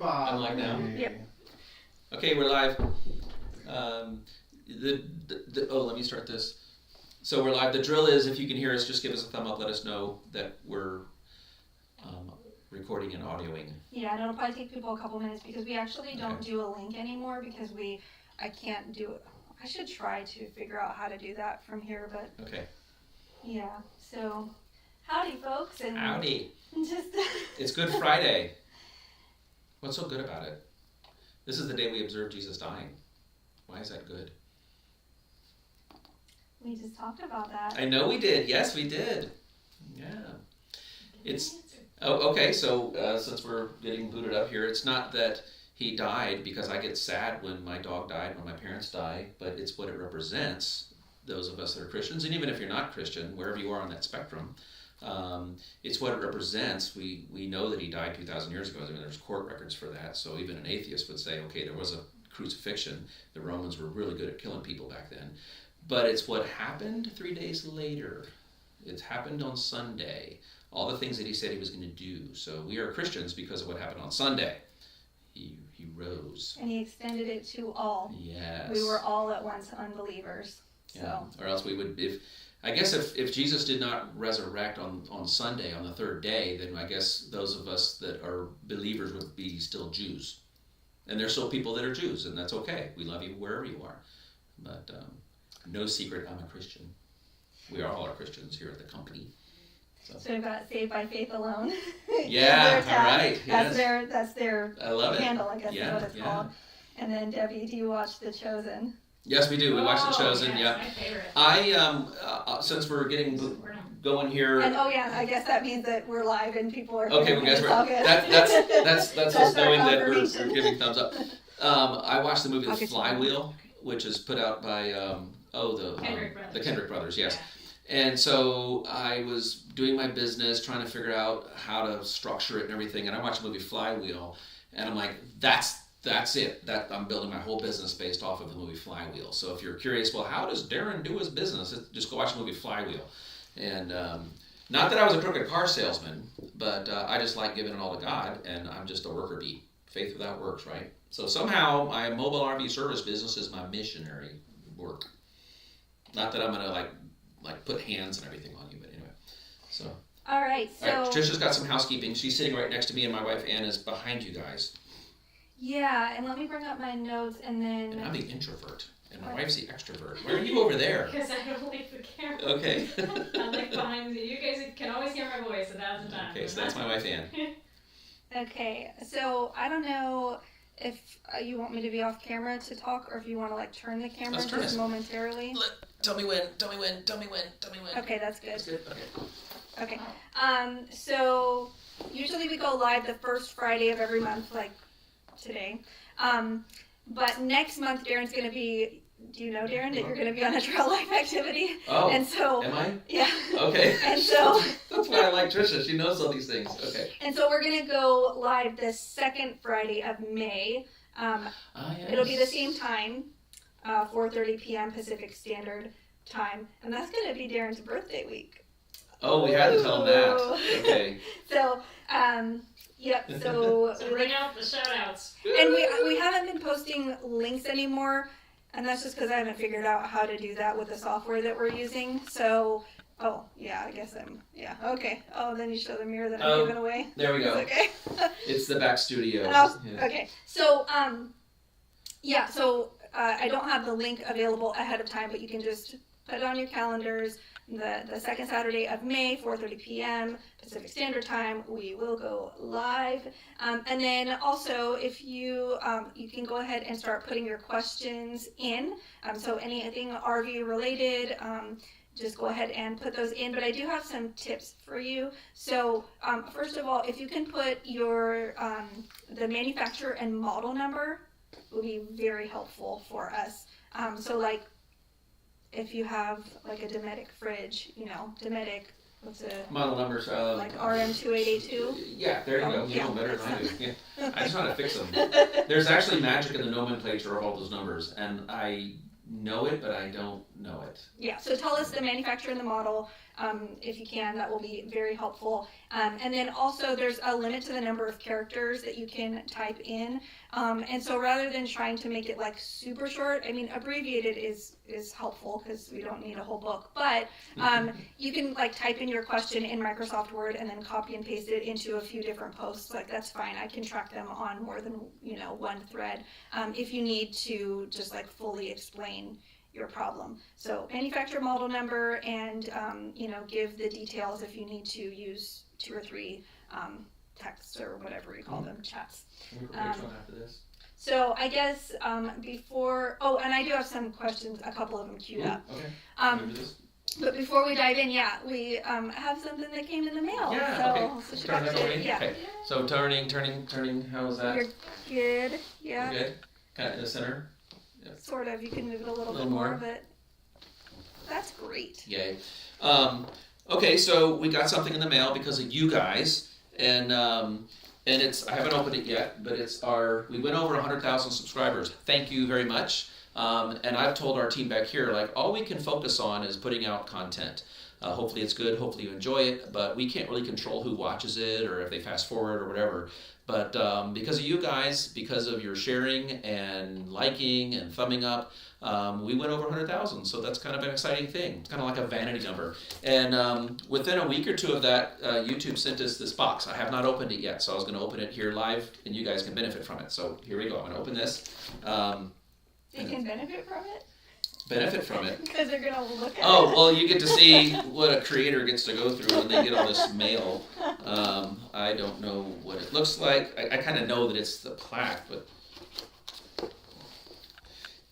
everybody. I'm live now. Yep. Okay, we're live. Let me start this. So we're live. The drill is, if you can hear us, just give us a thumb up. Let us know that we're recording and audioing. Yeah, and it'll probably take people a couple minutes because we actually don't do a link anymore because I can't do it. I should try to figure out how to do that from here, but Okay. yeah. So, howdy, folks, and Howdy. just It's Good Friday. What's so good about it? This is the day we observe Jesus dying. Why is that good? we just talked about that. I know we did. Yes, we did. Yeah. Okay. So since we're getting booted up here, it's not that he died because I get sad when my dog died, when my parents die, but it's what it represents. Those of us that are Christians, and even if you're not Christian, wherever you are on that spectrum, it's what it represents. We know that he died 2,000 years ago. I mean, there's court records for that. So even an atheist would say, okay, there was a crucifixion. The Romans were really good at killing people back then. But it's what happened 3 days later. It's happened on Sunday. All the things that he said he was going to do. So we are Christians because of what happened on Sunday. He rose. And he extended it to all. Yes. We were all at once unbelievers. So. Yeah. Or else we would, if Jesus did not resurrect on Sunday, on the third day, then I guess those of us that are believers would be still Jews. And there's still people that are Jews, and that's okay. We love you wherever you are. But no secret, I'm a Christian. We all are Christians here at the company. So we've got Saved by Faith Alone. Yeah, all right. That's Yes. that's their I love it. handle, I guess Yeah, is what it's called. And then Debbie, do you watch The Chosen? Yes, we do. We watch The Chosen. Yes, Yeah. my favorite. Since we're getting going here. And I guess that means that we're live and people are. Okay, well, guys, all good. that's us our knowing that we're confirmation. giving thumbs up. I watched the movie I'll The get you Flywheel, which is put out by Kendrick Brothers. the Kendrick Brothers, yes. Yeah. And so I was doing my business, trying to figure out how to structure it and everything. And I watched the movie Flywheel, and I'm like, that's it. I'm building my whole business based off of the movie Flywheel. So if you're curious, well, how does Darren do his business? Just go watch the movie Flywheel. And not that I was a crooked car salesman, but I just like giving it all to God, and I'm just a worker bee. Faith without works, right? So somehow my mobile RV service business is my missionary work. Not that I'm gonna like put hands and everything on you, but anyway. So. All right. So. All right, Trisha's got some housekeeping. She's sitting right next to me, and my wife Ann is behind you guys. Yeah, and let me bring up my notes, and then. And I'm the introvert, and my wife's the extrovert. Where are you over there? Because I don't like the camera. Okay. I like behind you. You guys can always hear my voice 1,000 times. Okay, so that's my wife Ann. Okay, so I don't know if you want me to be off camera to talk, or if you want to turn the camera Let's turn just it. momentarily. Tell me when. Okay, that's good. That's good. Okay. Okay. So usually we go live the first Friday of every month, like today. But next month, Darren's going to be. Do you know, Darren, that you're going to be on a trail life activity? Oh. And so. Am I? Yeah. Okay. And so. That's why I like Trisha. She knows all these things. Okay. And so we're going to go live the second Friday of May. Yes. It'll be the same time, 4:30 p.m. Pacific Standard Time, and that's going to be Darren's birthday week. Oh, we had to tell him that. Okay. So, yep. So, So bring out the shout-outs. and we haven't been posting links anymore, and that's just because I haven't figured out how to do that with the software that we're using. So, oh yeah, I guess okay. Oh, then you show the mirror that I'm giving away. There we go. Okay. It's the back studio. Oh, Yeah. okay. So, yeah, so I don't have the link available ahead of time, but you can just put it on your calendars. The second Saturday of May, 4:30 p.m. Pacific Standard Time, we will go live. And then also, if you can go ahead and start putting your questions in. So anything RV related, just go ahead and put those in. But I do have some tips for you. So first of all, if you can put your the manufacturer and model number, will be very helpful for us. So if you have a Dometic fridge, Dometic, what's a Model numbers. RM2882. Yeah, there you go. You Yeah, know better than I do. that's Yeah. I just know how to fix them. There's actually magic in the nomenclature of all those numbers, and I know it, but I don't know it. Yeah, so tell us the manufacturer and the model, if you can, that will be very helpful. And then also there's a limit to the number of characters that you can type in. And so rather than trying to make it like super short, I mean, abbreviated is helpful because we don't need a whole book, but you can like type in your question in Microsoft Word and then copy and paste it into a few different posts. Like that's fine. I can track them on more than, one thread if you need to just like fully explain your problem. So manufacturer model number and, give the details if you need to use 2 or 3 texts or whatever you call them, chats. Which one after this? So I guess before, and I do have some questions, a couple of them queued up. Okay. But before we dive in, we have something that came in the mail. Yeah, So should Turn that over. yeah. Okay. So turning, how was that? You're good, yeah. Good? Kind of in the center? Sort of, you can move it a little bit more, but that's great. Yay. Okay, so we got something in the mail because of you guys, and it's, I haven't opened it yet, but we went over 100,000 subscribers. Thank you very much. And I've told our team back here, like, all we can focus on is putting out content. Hopefully it's good, hopefully you enjoy it, but we can't really control who watches it or if they fast forward or whatever. But because of you guys, because of your sharing and liking and thumbing up, we went over 100,000. So that's kind of an exciting thing. It's kind of like a vanity number. And within a week or two of that, YouTube sent us this box. I have not opened it yet, so I was going to open it here live, and you guys can benefit from it. So here we go. I'm going to open this. They can benefit from it? Benefit from it. Because they're going to look at it. Oh, well, you get to see what a creator gets to go through when they get all this mail. I don't know what it looks like. I kind of know that it's the plaque, but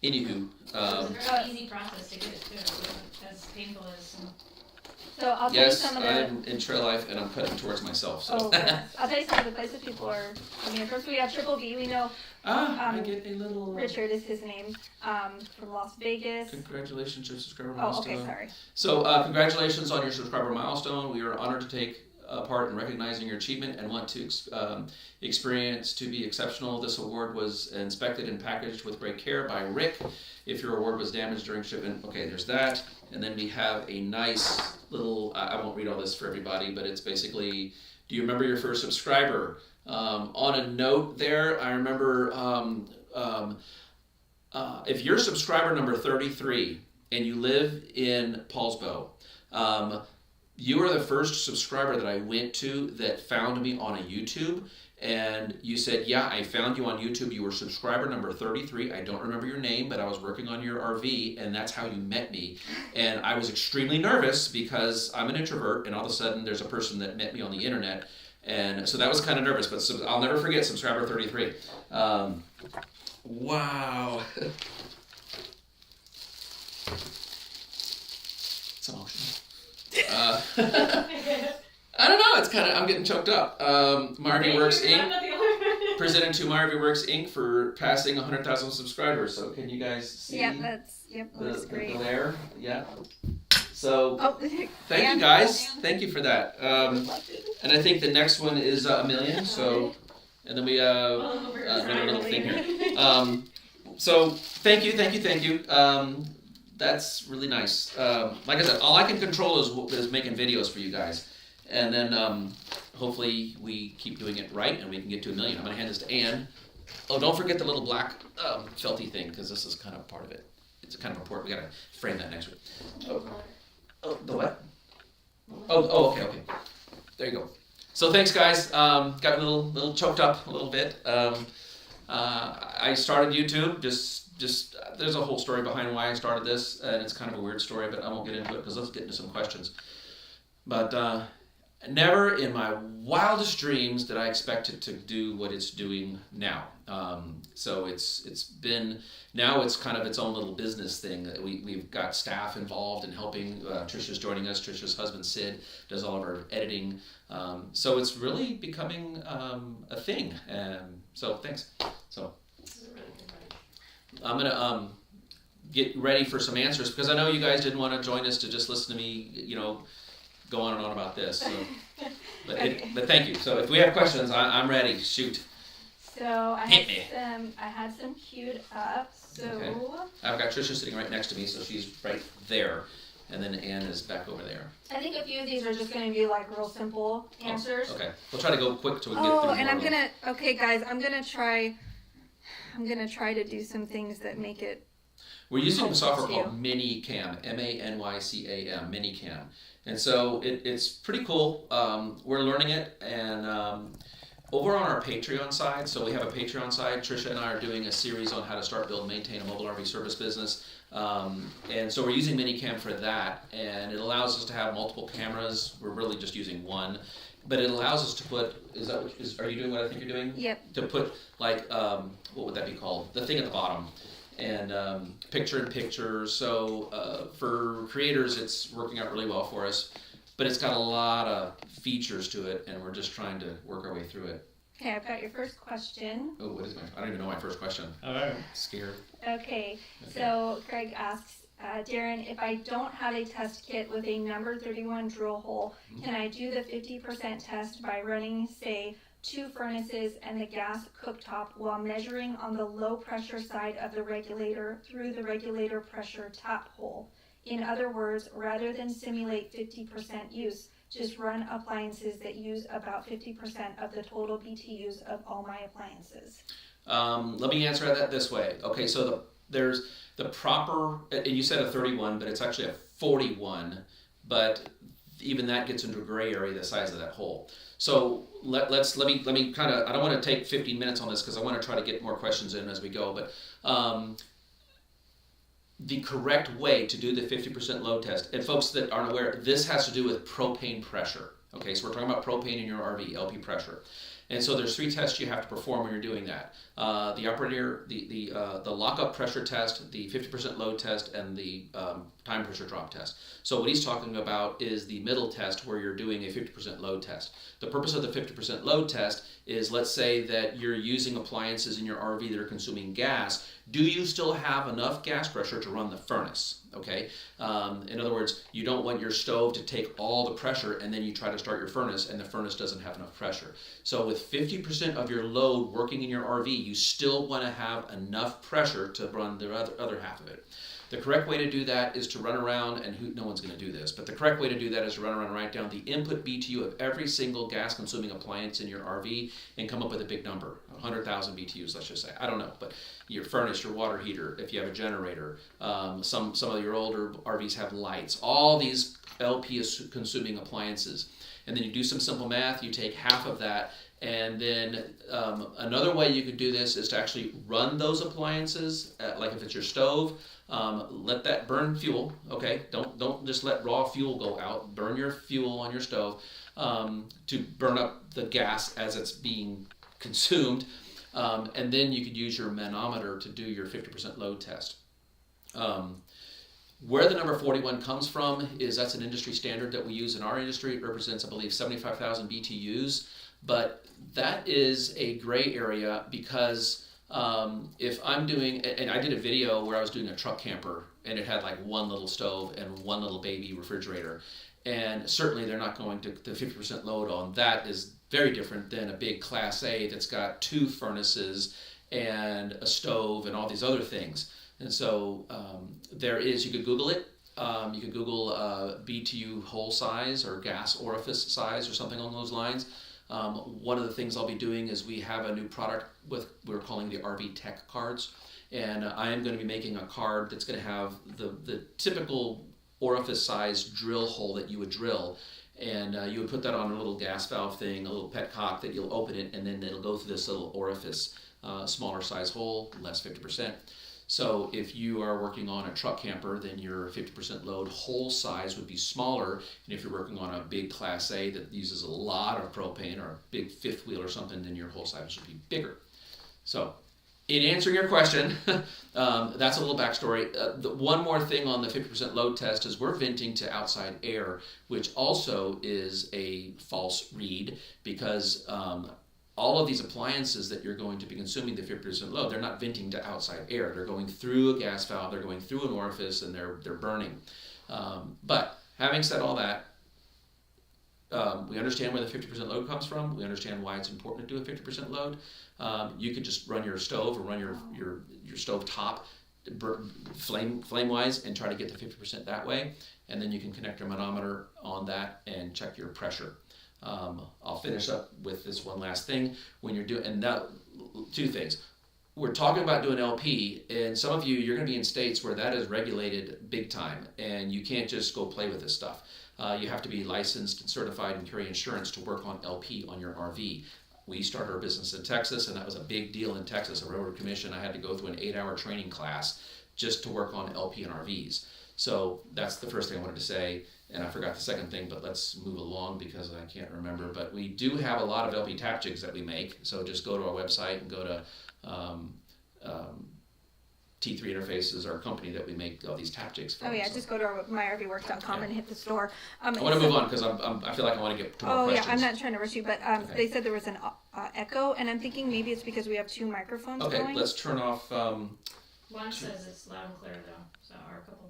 anywho. It's a very easy process to get it too. It wasn't as painful as So I'll tell you Yes, some of the... I'm in trail life and I'm cutting towards myself. So. Oh, yes. I'll tell you some of the places people are coming in. First we have Triple V. We know I get a little... Richard is his name, from Las Vegas. Congratulations on your subscriber milestone. Oh, okay, sorry. So congratulations on your subscriber milestone. We are honored to take part in recognizing your achievement and want to experience to be exceptional. This award was inspected and packaged with great care by Rick. If your award was damaged during shipment, okay, there's that. And then we have a nice little, I won't read all this for everybody, but it's basically, do you remember your first subscriber? On a note there, I remember if you're subscriber number 33 and you live in Paulsbo, you are the first subscriber that I went to that found me on a YouTube, and you said, yeah, I found you on YouTube. You were subscriber number 33. I don't remember your name, but I was working on your RV, and that's how you met me. And I was extremely nervous because I'm an introvert, and all of a sudden there's a person that met me on the internet. And so that was kind of nervous, but I'll never forget subscriber 33. Wow. It's emotional. I don't know, it's kind of, I'm getting choked up. Marvy Works Inc. presented to Marvy Works Inc. for passing 100,000 subscribers. So can you guys see Looks great. the glare? Yeah. So thank you guys. Thank you for that. And I think the next one is a million. So, and then we have another little thing here. So thank you. That's really nice. Like I said, all I can control is making videos for you guys. And then hopefully we keep doing it right and we can get to 1 million. I'm going to hand this to Ann. Oh, don't forget the little black felty thing, because this is kind of part of it. It's kind of important. We got to frame that next week. Oh, the what? Oh, okay. There you go. So thanks, guys. Got a little choked up a little bit. I started YouTube just there's a whole story behind why I started this, and it's kind of a weird story, but I won't get into it because let's get into some questions. But never in my wildest dreams did I expect it to do what it's doing now. So it's been, now it's kind of its own little business thing. We've got staff involved in helping. Trisha's joining us. Trisha's husband Sid does all of our editing. So it's really becoming a thing. So thanks. So I'm gonna get ready for some answers because I know you guys didn't want to join us to just listen to me, go on and on about this. So, but thank you. So if we have questions, I'm ready. Shoot. So I had some queued up. So okay. I've got Trisha sitting right next to me, so she's right there. and then Ann is back over there. I think a few of these are just going to be like real simple answers. Oh, okay, we'll try to go quick so we can get through. And I'm gonna. Okay, guys, I'm gonna try to do some things that make it. We're using a software called Minicam, MANYCAM, Minicam, and so it's pretty cool. We're learning it, and over on our Patreon side, so we have a Patreon side. Trisha and I are doing a series on how to start, build, maintain a mobile RV service business. And so we're using Minicam for that, and it allows us to have multiple cameras. We're really just using one, but it allows us to put, are you doing what I think you're doing? Yep. To put like, what would that be called? The thing at the bottom, and picture-in-picture. So for creators, it's working out really well for us, but it's got a lot of features to it, and we're just trying to work our way through it. Okay, I've got your first question. Oh, what is I don't even know my first question. Alright. Scared. Okay, so Craig asks, Darren, if I don't have a test kit with a number 31 drill hole, can I do the 50% test by running, say, 2 furnaces and the gas cooktop while measuring on the low pressure side of the regulator through the regulator pressure tap hole? In other words, rather than simulate 50% use, just run appliances that use about 50% of the total BTUs of all my appliances. Let me answer that this way. Okay, so there's the proper, and you said a 31, but it's actually a 41, but even that gets into a gray area, the size of that hole. So let me kind of, I don't want to take 15 minutes on this because I want to try to get more questions in as we go, but the correct way to do the 50% load test, and folks that aren't aware, this has to do with propane pressure. Okay, so we're talking about propane in your RV, LP pressure. And so there's 3 tests you have to perform when you're doing that. The operator, the lockup pressure test, the 50% load test, and the time pressure drop test. So what he's talking about is the middle test where you're doing a 50% load test. The purpose of the 50% load test is, let's say that you're using appliances in your RV that are consuming gas. Do you still have enough gas pressure to run the furnace? Okay. In other words, you don't want your stove to take all the pressure and then you try to start your furnace and the furnace doesn't have enough pressure. So with 50% of your load working in your RV, you still want to have enough pressure to run the other half of it. The correct way to do that is to run around, and no one's going to do this, but the correct way to do that is to run around and write down the input BTU of every single gas-consuming appliance in your RV and come up with a big number, 100,000 BTUs, let's just say. I don't know, but your furnace, your water heater, if you have a generator, some of your older RVs have lights, all these LP consuming appliances. And then you do some simple math, you take half of that, and then another way you could do this is to actually run those appliances, like if it's your stove, let that burn fuel, okay? Don't just let raw fuel go out. Burn your fuel on your stove to burn up the gas as it's being consumed. And then you could use your manometer to do your 50% load test. Where the number 41 comes from is that's an industry standard that we use in our industry. It represents, I believe, 75,000 BTUs. But that is a gray area because if I'm doing, and I did a video where I was doing a truck camper and it had like one little stove and one little baby refrigerator. And certainly they're not going to the 50% load on that is very different than a big Class A that's got 2 furnaces and a stove and all these other things. And so you could Google it. You could Google BTU hole size or gas orifice size or something along those lines. One of the things I'll be doing is we have a new product we're calling the RV Tech cards. And I am going to be making a card that's going to have the typical orifice size drill hole that you would drill. And you would put that on a little gas valve thing, a little petcock that you'll open it, and then it'll go through this little orifice, smaller size hole, less 50%. So if you are working on a truck camper, then your 50% load hole size would be smaller. And if you're working on a big Class A that uses a lot of propane or a big fifth wheel or something, then your hole size should be bigger. So in answering your question, that's a little backstory. One more thing on the 50% load test is we're venting to outside air, which also is a false read because all of these appliances that you're going to be consuming the 50% load, they're not venting to outside air. They're going through a gas valve, they're going through an orifice, and they're burning. But having said all that, we understand where the 50% load comes from. We understand why it's important to do a 50% load. You could just run your stove or run your stove top flame wise, and try to get to 50% that way, and then you can connect your manometer on that and check your pressure. I'll finish up with this one last thing. When you're doing, and now, two things. We're talking about doing LP, and some of you're going to be in states where that is regulated big time, and you can't just go play with this stuff. You have to be licensed and certified and carry insurance to work on LP on your RV. We started our business in Texas, and that was a big deal in Texas. A railroad commission, I had to go through an 8-hour training class just to work on LP and RVs. So that's the first thing I wanted to say, and I forgot the second thing, but let's move along because I can't remember. But we do have a lot of LP tap jigs that we make, so just go to our website and go to T3 Interfaces, our company that we make all these tap jigs from. Oh yeah, just go to myrvworks.com and hit the store. I want to move on because I feel like I want to get to more questions. Yeah, I'm not trying to rush you, but Okay. They said there was an echo, and I'm thinking maybe it's because we have 2 microphones Okay, going. let's turn off. One says it's loud and clear though, so our couple.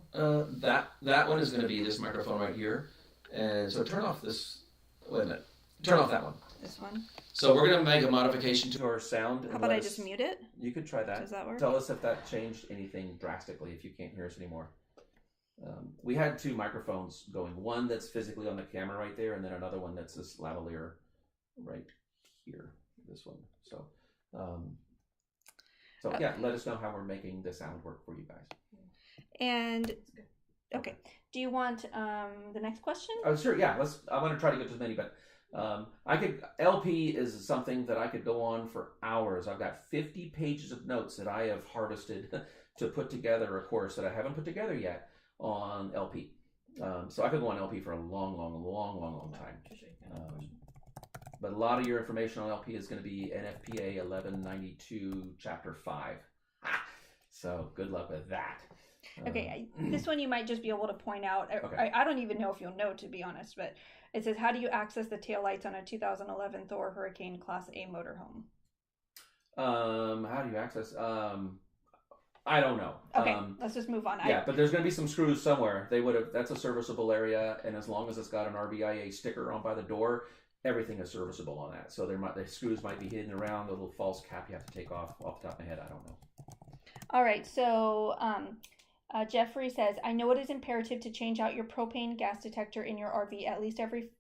That one is going to be this microphone right here, and so turn off this. Wait a minute. Turn off that one. This one. So we're going to make a modification to our sound. How about I just mute it? You could try that. Does that work? Tell us if that changed anything drastically if you can't hear us anymore. We had 2 microphones going. One that's physically on the camera right there, and then another one that's this lavalier right here. This one. So yeah, let us know how we're making the sound work for you guys. And okay, do you want the next question? Oh, sure. Yeah. I want to try to get to as many, but LP is something that I could go on for hours. I've got 50 pages of notes that I have harvested to put together a course that I haven't put together yet on LP. So I could go on LP for a long time. But a lot of your information on LP is going to be NFPA 1192 Chapter 5. So good luck with that. Okay, this one you might just be able to point out. Okay. I don't even know if you'll know, to be honest, but it says, how do you access the taillights on a 2011 Thor Hurricane Class A motorhome? How do you access? I don't know. Okay, let's just move on. Yeah, but there's going to be some screws somewhere. That's a serviceable area, and as long as it's got an RVIA sticker on by the door, everything is serviceable on that. So the screws might be hidden around, a little false cap you have to take off the top of my head. I don't know. All right, so Jeffrey says, I know it is imperative to change out your propane gas detector in your RV at least every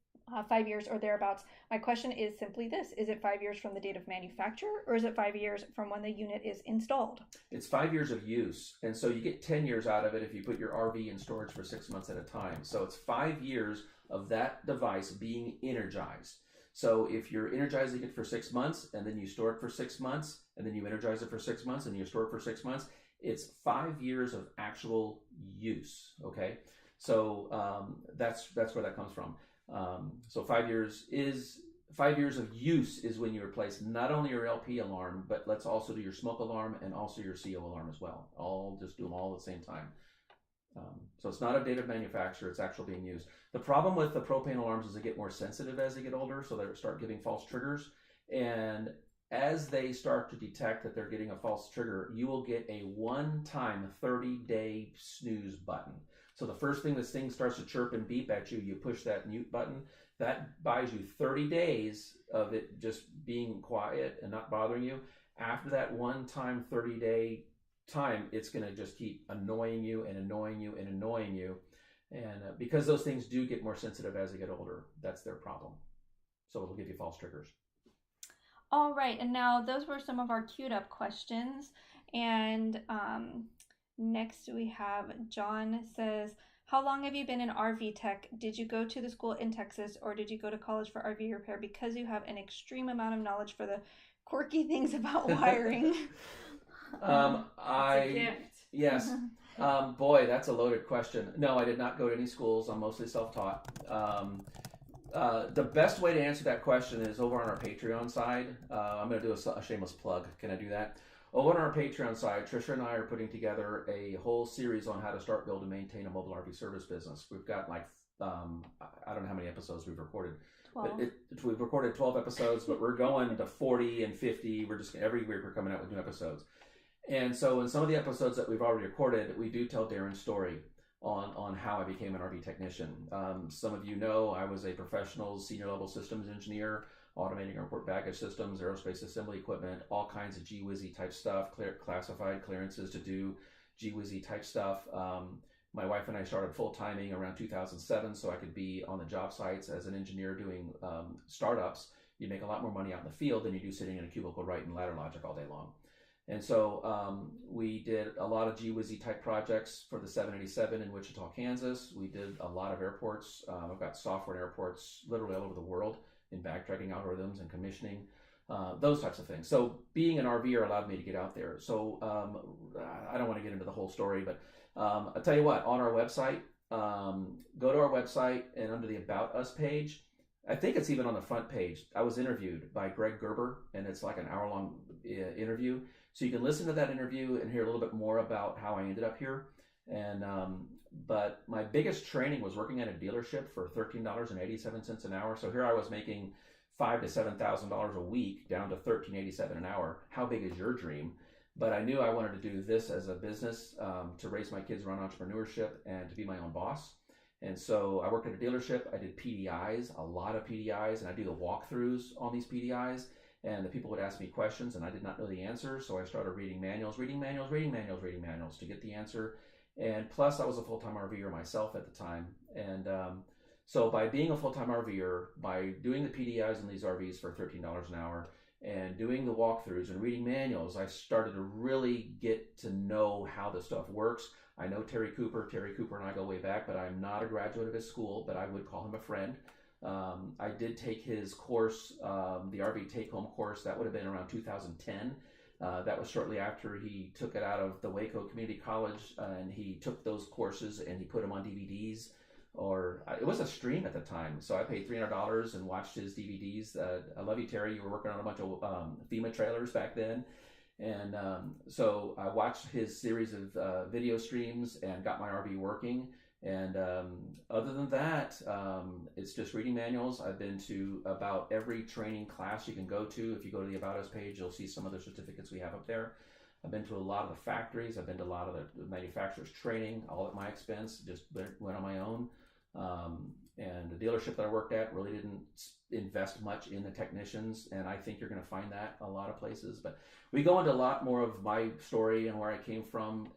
5 years or thereabouts. My question is simply this: is it 5 years from the date of manufacture, or is it 5 years from when the unit is installed? It's 5 years of use, and so you get 10 years out of it if you put your RV in storage for 6 months at a time. So it's 5 years of that device being energized. So if you're energizing it for 6 months, and then you store it for 6 months, and then you energize it for 6 months, and you store it for 6 months, it's 5 years of actual use. Okay, so that's where that comes from. So 5 years of use is when you replace not only your LP alarm, but let's also do your smoke alarm and also your CO alarm as well. Just do them all at the same time. So it's not a date of manufacture, it's actually being used. The problem with the propane alarms is they get more sensitive as they get older, so they start giving false triggers. And as they start to detect that they're getting a false trigger, you will get a one-time 30-day snooze button. So the first thing this thing starts to chirp and beep at you, you push that mute button. That buys you 30 days of it just being quiet and not bothering you. After that one-time 30-day time, it's going to just keep annoying you and annoying you and annoying you. And because those things do get more sensitive as they get older, that's their problem. So it'll give you false triggers. All right, and now those were some of our queued up questions. And next we have John says, how long have you been in RV tech? Did you go to the school in Texas, or did you go to college for RV repair? Because you have an extreme amount of knowledge for the quirky things about wiring. Yes. Boy, that's a loaded question. No, I did not go to any schools. I'm mostly self-taught. The best way to answer that question is over on our Patreon side. I'm going to do a shameless plug. Can I do that? Over on our Patreon side, Trisha and I are putting together a whole series on how to start, build, and maintain a mobile RV service business. We've got I don't know how many episodes we've recorded. 12. We've recorded 12 episodes, but we're going to 40 and 50. We're just every week we're coming out with new episodes. And so in some of the episodes that we've already recorded, we do tell Darren's story on how I became an RV technician. Some of you know I was a professional senior level systems engineer, automating airport baggage systems, aerospace assembly equipment, all kinds of gee-whizzy type stuff, classified clearances to do gee whizzy type stuff. My wife and I started full-timing around 2007 so I could be on the job sites as an engineer doing startups. You make a lot more money out in the field than you do sitting in a cubicle writing ladder logic all day long. And so we did a lot of gee whizzy type projects for the 787 in Wichita, Kansas. We did a lot of airports. I've got software in airports literally all over the world in bag tracking algorithms and commissioning, those types of things. So being an RVer allowed me to get out there. So I don't want to get into the whole story, but I'll tell you what, on our website, go to our website and under the About Us page, I think it's even on the front page, I was interviewed by Greg Gerber, and it's like an hour-long interview. So you can listen to that interview and hear a little bit more about how I ended up here. And but my biggest training was working at a dealership for $13.87 an hour. So here I was making $5,000 to $7,000 a week down to $13.87 an hour. How big is your dream? But I knew I wanted to do this as a business, to raise my kids around entrepreneurship and to be my own boss. And so I worked at a dealership. I did PDIs, a lot of PDIs, and I do the walkthroughs on these PDIs. And the people would ask me questions, and I did not know the answer. So I started reading manuals to get the answer. And plus, I was a full-time RVer myself at the time. And so by being a full-time RVer, by doing the PDIs in these RVs for $13 an hour, and doing the walkthroughs and reading manuals, I started to really get to know how this stuff works. I know Terry Cooper. Terry Cooper and I go way back, but I'm not a graduate of his school, but I would call him a friend. I did take his course, the RV take-home course. That would have been around 2010. That was shortly after he took it out of the Waco Community College, and he took those courses and he put them on DVDs. Or it was a stream at the time, so I paid $300 and watched his DVDs. I love you, Terry. You were working on a bunch of FEMA trailers back then, and so I watched his series of video streams and got my RV working. And other than that, it's just reading manuals. I've been to about every training class you can go to. If you go to the About Us page, you'll see some of the certificates we have up there. I've been to a lot of the factories. I've been to a lot of the manufacturers' training, all at my expense, just went on my own. And the dealership that I worked at really didn't invest much in the technicians, and I think you're going to find that a lot of places. But we go into a lot more of my story and where I came from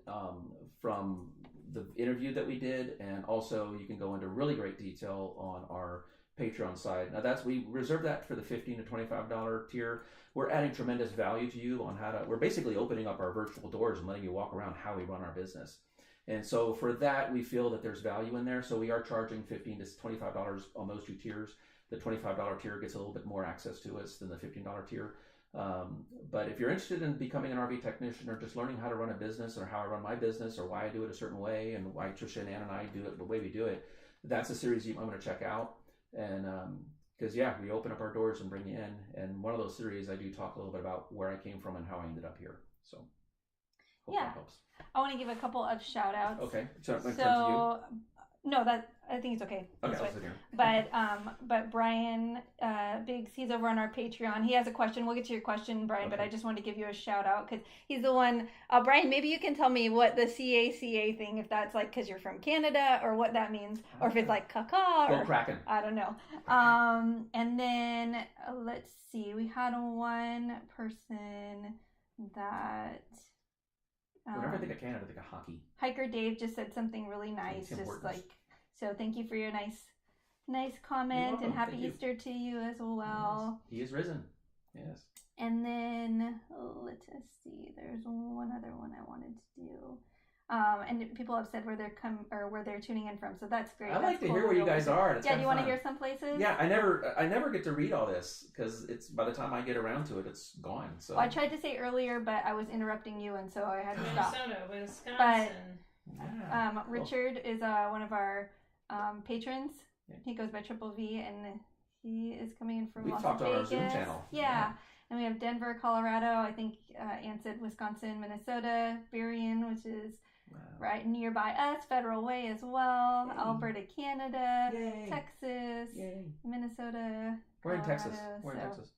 the interview that we did, and also you can go into really great detail on our Patreon side. Now we reserve that for the $15 to $25 tier. We're adding tremendous value to you on we're basically opening up our virtual doors and letting you walk around how we run our business. And so for that, we feel that there's value in there. So we are charging $15 to $25 on those two tiers. The $25 tier gets a little bit more access to us than the $15 tier. But if you're interested in becoming an RV technician or just learning how to run a business or how I run my business or why I do it a certain way and why Tricia and Ann and I do it the way we do it, that's a series I'm going to check out. And because we open up our doors and bring you in. And one of those series, I do talk a little bit about where I came from and how I ended up here. So hope that helps. I want to give a couple of shout outs. Okay. So no, that I think it's okay. Okay, I'll sit here. But Brian Biggs, he's over on our Patreon. He has a question. We'll get to your question, Brian, but I just wanted to give you a shout out because he's the one. Brian, maybe you can tell me what the CACA thing, if that's like because you're from Canada or what that means, or if it's like caca Go or Kraken. I don't know. And then let's see, we had one person that. Whenever I think of Canada, I think of hockey. Hiker Dave just said something really nice. So thank you for your nice comment, and happy Easter to you as well. Yes. He is risen. Yes. And then let's see. There's one other one I wanted to do. And people have said where they're tuning in from, so that's great. I like to hear where you guys are. Do you want to hear some places? Yeah, I never get to read all this because it's by the time I get around to it, it's gone. So I tried to say earlier, but I was interrupting you, and so I had to stop. Minnesota, Wisconsin. But Richard is one of our patrons. Yeah. He goes by Triple V, and he is coming in from We've Las talked Vegas. on our Zoom channel. Yeah. And we have Denver, Colorado. I think Ann said Wisconsin, Minnesota, Berrien, which is right nearby us, Federal Way as well, Yay. Alberta, Canada, Yay. Texas, Yay. Minnesota. We're in Colorado, Texas. We're in Texas.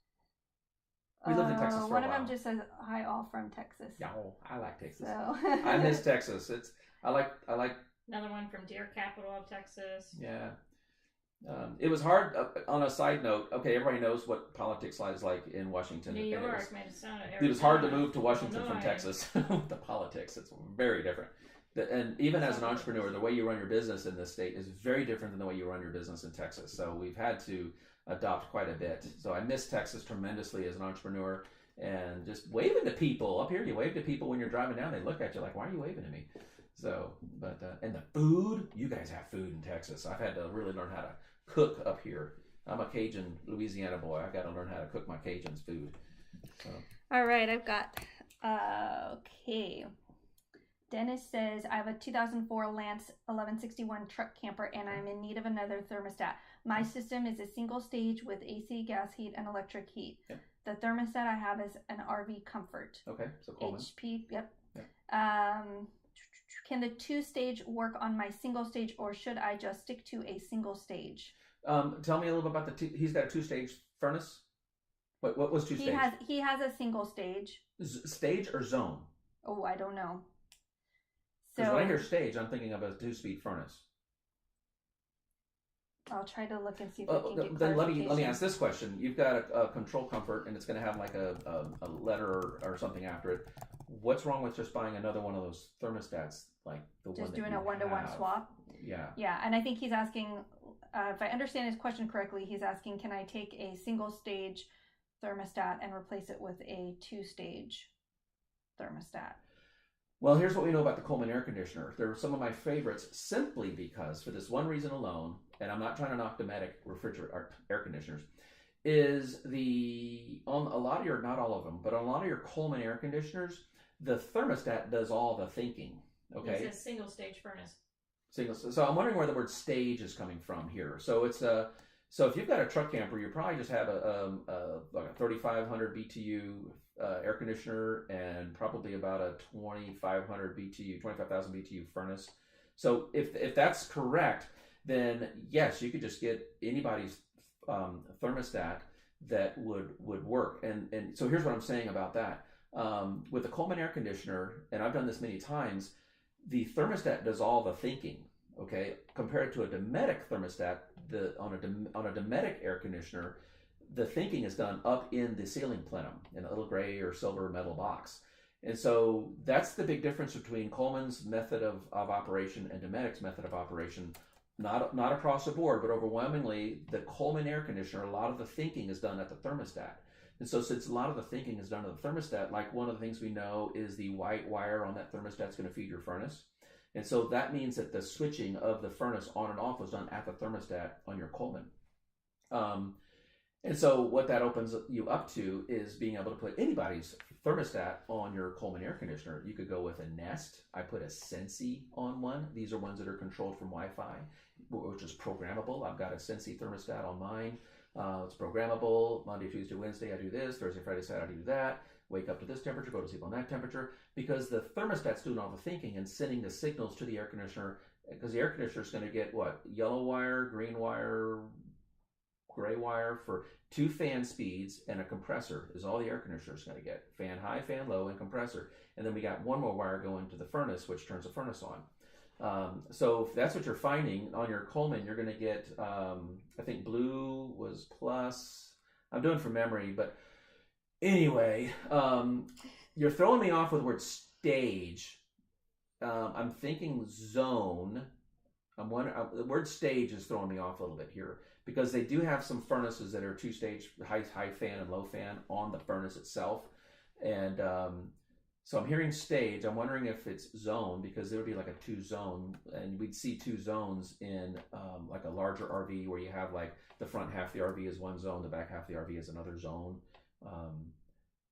We lived in Texas for a while. One of them just says, "Hi, all from Texas." Yeah, I like Texas. So. I miss Texas. I like. Another one from Deer Capital of Texas. Yeah. It was hard. On a side note, okay, everybody knows what politics is like in Washington. New and York made it sound. It was hard to move to Washington from Illinois. Texas. The politics, it's very different. And even as an entrepreneur, the way you run your business in this state is very different than the way you run your business in Texas. So we've had to adopt quite a bit. So I miss Texas tremendously as an entrepreneur, and just waving to people. Up here, you wave to people when you're driving down. They look at you like, why are you waving to me? So, but, and the food, you guys have food in Texas. I've had to really learn how to cook up here. I'm a Cajun Louisiana boy. I got to learn how to cook my Cajun's food. So. All right, I've got, okay. Dennis says, I have a 2004 Lance 1161 truck camper and I'm in need of another thermostat. My system is a single stage with AC, gas heat, and electric heat. Yep. The thermostat I have is an RV Comfort. Okay, so Coleman. HP, yep. Yep. Can the 2-stage work on my single stage, or should I just stick to a single stage? Tell me a little bit about he's got a 2-stage furnace? What was 2-stage? He has a single stage. Stage or zone? Oh, I don't know. Because when I hear stage, I'm thinking of a 2-speed furnace. I'll try to look and see if I can get then let me clarification. ask this question. You've got a control comfort, and it's going to have like a letter or something after it. What's wrong with just buying another one of those thermostats, like the one that Just doing you a 1-to-1 have? swap? Yeah. Yeah, and I think he's asking, if I understand his question correctly, he's asking, can I take a single stage thermostat and replace it with a 2-stage thermostat? Well, here's what we know about the Coleman air conditioner. They're some of my favorites simply because, for this one reason alone, and I'm not trying to knock Dometic air conditioners, is on a lot of your, not all of them, but on a lot of your Coleman air conditioners, the thermostat does all the thinking. Okay. It's a single stage furnace. So I'm wondering where the word stage is coming from here. So it's so if you've got a truck camper, you probably just have like a 3,500 BTU air conditioner and probably about a 2,500 BTU, 25,000 BTU furnace. So if that's correct, then yes, you could just get anybody's thermostat that would work. And so here's what I'm saying about that. With the Coleman air conditioner, and I've done this many times, the thermostat does all the thinking. Okay, compared to a Dometic thermostat, on a Dometic air conditioner, the thinking is done up in the ceiling plenum in a little gray or silver metal box. And so that's the big difference between Coleman's method of operation and Dometic's method of operation. Not across the board, but overwhelmingly, the Coleman air conditioner, a lot of the thinking is done at the thermostat. And so since a lot of the thinking is done at the thermostat, like one of the things we know is the white wire on that thermostat is going to feed your furnace. And so that means that the switching of the furnace on and off was done at the thermostat on your Coleman. And so what that opens you up to is being able to put anybody's thermostat on your Coleman air conditioner. You could go with a Nest. I put a Sensi on one. These are ones that are controlled from Wi-Fi, which is programmable. I've got a Sensi thermostat on mine. It's programmable. Monday, Tuesday, Wednesday, I do this. Thursday, Friday, Saturday, I do that. Wake up to this temperature, go to sleep on that temperature, because the thermostat's doing all the thinking and sending the signals to the air conditioner, because the air conditioner is going to get what? Yellow wire, green wire, gray wire for 2 fan speeds and a compressor is all the air conditioner is going to get. Fan high, fan low, and compressor. And then we got one more wire going to the furnace, which turns the furnace on. So if that's what you're finding on your Coleman, you're going to get, I think blue was plus. I'm doing from memory, but anyway, you're throwing me off with the word stage. I'm thinking zone. The word stage is throwing me off a little bit here, because they do have some furnaces that are 2-stage, high fan and low fan on the furnace itself. And so I'm hearing stage. I'm wondering if it's zone, because there would be like a 2-zone, and we'd see 2 zones in like a larger RV where you have like the front half of the RV is one zone, the back half of the RV is another zone.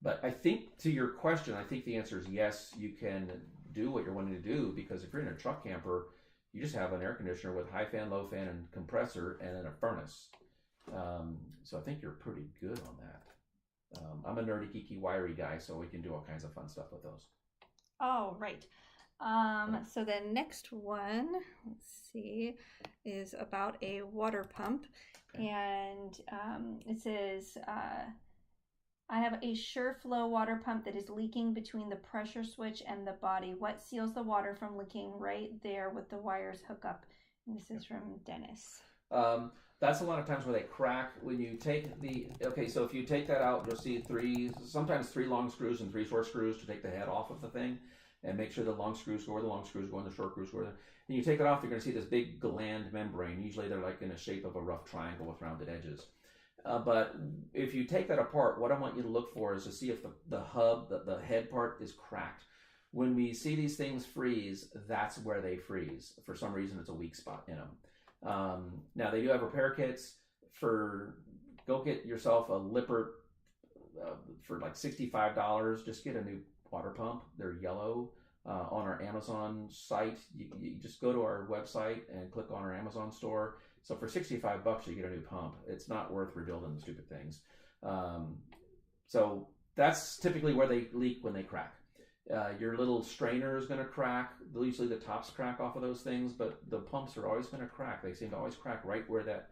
But I think to your question, I think the answer is yes, you can do what you're wanting to do, because if you're in a truck camper, you just have an air conditioner with high fan, low fan, and compressor, and then a furnace. So I think you're pretty good on that. I'm a nerdy, geeky, wiry guy, so we can do all kinds of fun stuff with those. Oh, right. So the next one, let's see, is about a water pump. Okay. And it says, I have a Sureflow water pump that is leaking between the pressure switch and the body. What seals the water from leaking right there with the wires hook up? And this is from Dennis. That's a lot of times where they crack when you take so if you take that out, you'll see sometimes three long screws and three short screws to take the head off of the thing and make sure the long screws go where the long screws go and the short screws go there. And you take it off, you're going to see this big gland membrane. Usually they're like in the shape of a rough triangle with rounded edges. But if you take that apart, what I want you to look for is to see if the hub, the head part is cracked. When we see these things freeze, that's where they freeze. For some reason, it's a weak spot in them. Now, they do have repair kits. Go get yourself a Lippert for like $65. Just get a new water pump. They're yellow. On our Amazon site, you just go to our website and click on our Amazon store. So for $65, you get a new pump. It's not worth rebuilding the stupid things. So that's typically where they leak when they crack. Your little strainer is going to crack. Usually the tops crack off of those things, but the pumps are always going to crack. They seem to always crack right where that